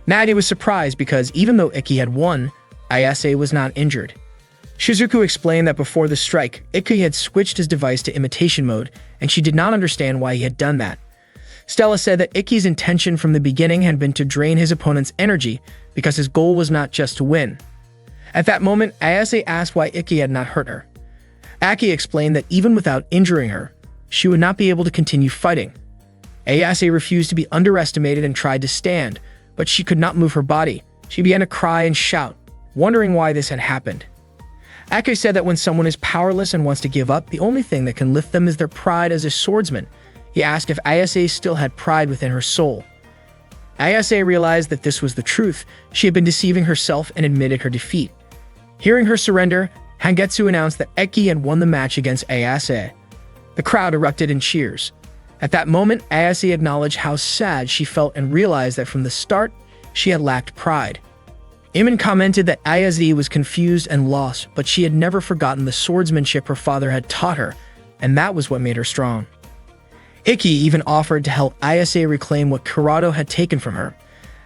Nagi was surprised because even though Ikki had won, Ayase was not injured. Shizuku explained that before the strike, Ikki had switched his device to imitation mode, and she did not understand why he had done that. Stella said that Ikki's intention from the beginning had been to drain his opponent's energy because his goal was not just to win. At that moment, Ayase asked why Ikki had not hurt her. Aki explained that even without injuring her, she would not be able to continue fighting. Ayase refused to be underestimated and tried to stand, but she could not move her body. She began to cry and shout, wondering why this had happened. Aki said that when someone is powerless and wants to give up, the only thing that can lift them is their pride as a swordsman. He asked if Ayase still had pride within her soul. Ayase realized that this was the truth. She had been deceiving herself and admitted her defeat. Hearing her surrender, Hengetsu announced that Ikki had won the match against Ayase. The crowd erupted in cheers. At that moment, Ayase acknowledged how sad she felt and realized that from the start, she had lacked pride. Iman commented that Ayase was confused and lost, but she had never forgotten the swordsmanship her father had taught her, and that was what made her strong. Ikki even offered to help Ayase reclaim what Kurado had taken from her.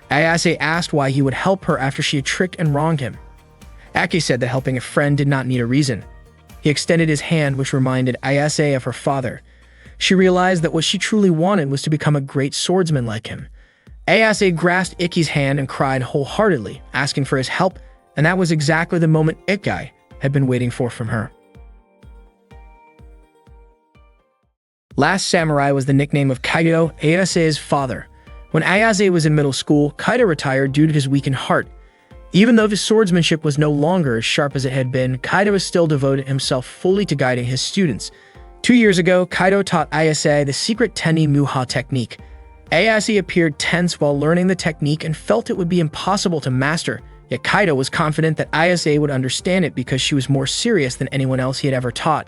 Ayase asked why he would help her after she had tricked and wronged him. Aki said that helping a friend did not need a reason. He extended his hand, which reminded Ayase of her father. She realized that what she truly wanted was to become a great swordsman like him. Ayase grasped Ikki's hand and cried wholeheartedly, asking for his help, and that was exactly the moment Ikki had been waiting for from her. Last Samurai was the nickname of Kaido, Ayase's father. When Ayase was in middle school, Kaido retired due to his weakened heart. Even though his swordsmanship was no longer as sharp as it had been, Kaido still devoted himself fully to guiding his students. 2 years ago, Kaido taught Ayase the secret Teni Muha technique. Ayase appeared tense while learning the technique and felt it would be impossible to master, yet Kaido was confident that Ayase would understand it because she was more serious than anyone else he had ever taught.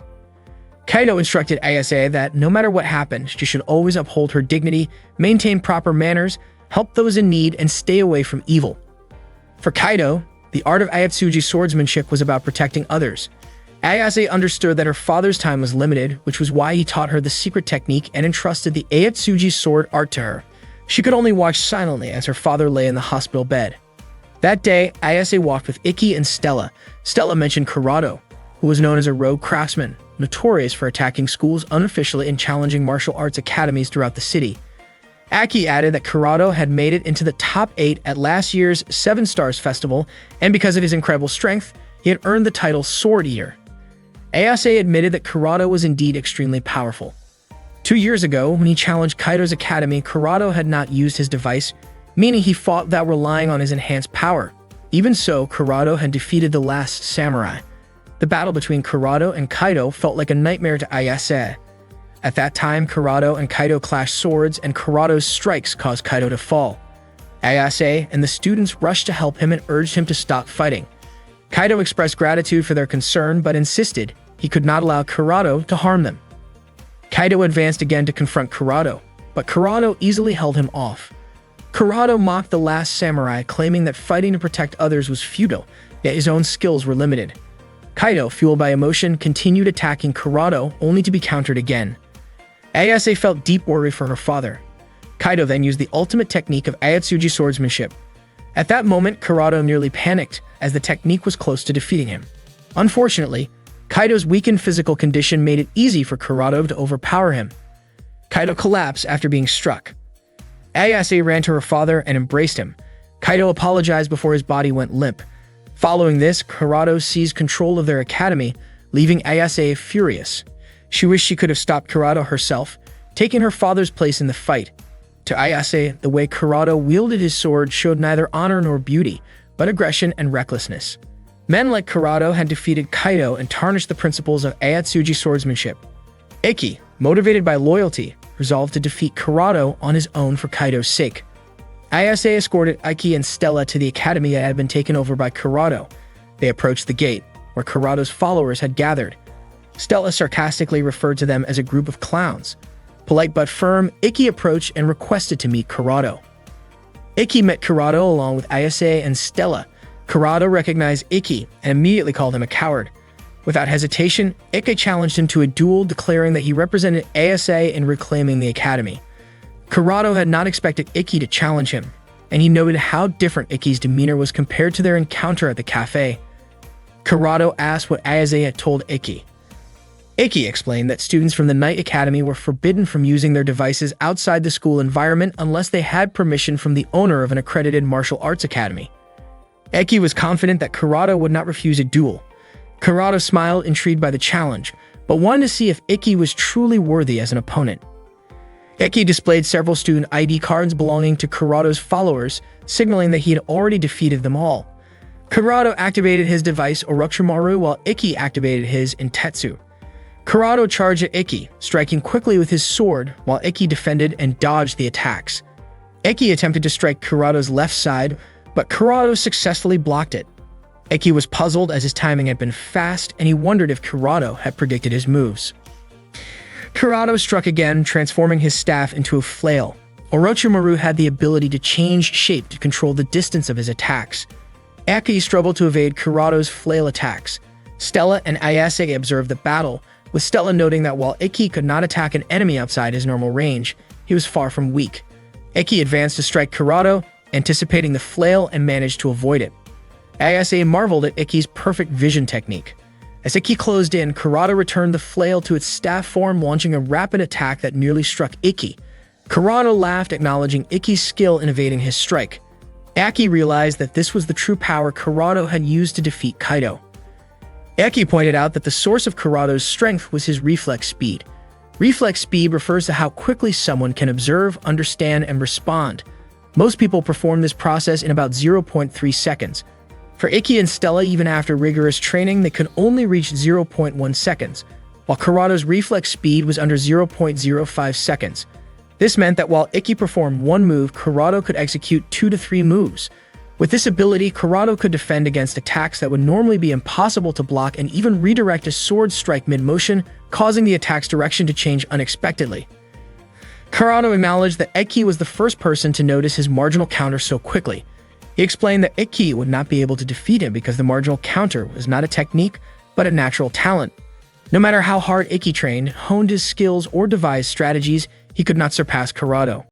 Kaido instructed Ayase that no matter what happened, she should always uphold her dignity, maintain proper manners, help those in need, and stay away from evil. For Kaido, the art of Ayatsuji swordsmanship was about protecting others. Ayase understood that her father's time was limited, which was why he taught her the secret technique and entrusted the Ayatsuji sword art to her. She could only watch silently as her father lay in the hospital bed. That day, Ayase walked with Ikki and Stella. Stella mentioned Kurado, who was known as a rogue craftsman, notorious for attacking schools unofficially and challenging martial arts academies throughout the city. Aki added that Kurado had made it into the top 8 at last year's Seven Stars Festival, and because of his incredible strength, he had earned the title Sword Eater. Ayase admitted that Kurado was indeed extremely powerful. 2 years ago, when he challenged Kaido's academy, Kurado had not used his device, meaning he fought without relying on his enhanced power. Even so, Kurado had defeated the last samurai. The battle between Kurado and Kaido felt like a nightmare to Ayase. At that time, Kurado and Kaido clashed swords, and Kurado's strikes caused Kaido to fall. Ayase and the students rushed to help him and urged him to stop fighting. Kaido expressed gratitude for their concern, but insisted he could not allow Kurado to harm them. Kaido advanced again to confront Kurado, but Kurado easily held him off. Kurado mocked the last samurai, claiming that fighting to protect others was futile, yet his own skills were limited. Kaido, fueled by emotion, continued attacking Kurado, only to be countered again. Ayase felt deep worry for her father. Kaido then used the ultimate technique of Ayatsuji swordsmanship. At that moment, Kurado nearly panicked, as the technique was close to defeating him. Unfortunately, Kaido's weakened physical condition made it easy for Kurado to overpower him. Kaido collapsed after being struck. Ayase ran to her father and embraced him. Kaido apologized before his body went limp. Following this, Kurado seized control of their academy, leaving Ayase furious. She wished she could have stopped Kurado herself, taking her father's place in the fight. To Ayase, the way Kurado wielded his sword showed neither honor nor beauty, but aggression and recklessness. Men like Kurado had defeated Kaido and tarnished the principles of Ayatsuji swordsmanship. Ikki, motivated by loyalty, resolved to defeat Kurado on his own for Kaido's sake. Ayase escorted Ikki and Stella to the academy that had been taken over by Kurado. They approached the gate, where Kurado's followers had gathered. Stella sarcastically referred to them as a group of clowns. Polite but firm, Ikki approached and requested to meet Kurado. Ikki met Kurado along with Ayase and Stella. Kurado recognized Ikki and immediately called him a coward. Without hesitation, Ikki challenged him to a duel, declaring that he represented Ayase in reclaiming the academy. Kurado had not expected Ikki to challenge him, and he noted how different Ikki's demeanor was compared to their encounter at the cafe. Kurado asked what Ayase had told Ikki. Ikki explained that students from the Night Academy were forbidden from using their devices outside the school environment unless they had permission from the owner of an accredited martial arts academy. Ikki was confident that Kurado would not refuse a duel. Kurado smiled, intrigued by the challenge, but wanted to see if Ikki was truly worthy as an opponent. Ikki displayed several student ID cards belonging to Kurado's followers, signaling that he had already defeated them all. Kurado activated his device Orochimaru while Ikki activated his Intetsu. Kurado charged at Ikki, striking quickly with his sword, while Ikki defended and dodged the attacks. Ikki attempted to strike Kurado's left side, but Kurado successfully blocked it. Ikki was puzzled as his timing had been fast, and he wondered if Kurado had predicted his moves. Kurado struck again, transforming his staff into a flail. Orochimaru had the ability to change shape to control the distance of his attacks. Ikki struggled to evade Kurado's flail attacks. Stella and Ayase observed the battle, with Stella noting that while Ikki could not attack an enemy outside his normal range, he was far from weak. Ikki advanced to strike Kurado, anticipating the flail and managed to avoid it. Ayase marveled at Ikki's perfect vision technique. As Ikki closed in, Kurata returned the flail to its staff form, launching a rapid attack that nearly struck Ikki. Kurata laughed, acknowledging Ikki's skill in evading his strike. Aki realized that this was the true power Kurata had used to defeat Kaido. Aki pointed out that the source of Kurata's strength was his reflex speed. Reflex speed refers to how quickly someone can observe, understand, and respond. Most people perform this process in about 0.3 seconds. For Ikki and Stella, even after rigorous training, they could only reach 0.1 seconds, while Kurata's reflex speed was under 0.05 seconds. This meant that while Ikki performed one move, Kurata could execute 2 to 3 moves. With this ability, Kurata could defend against attacks that would normally be impossible to block and even redirect a sword strike mid-motion, causing the attack's direction to change unexpectedly. Kurata acknowledged that Ikki was the first person to notice his marginal counter so quickly. He explained that Ikki would not be able to defeat him because the marginal counter was not a technique, but a natural talent. No matter how hard Ikki trained, honed his skills, or devised strategies, he could not surpass Kurata.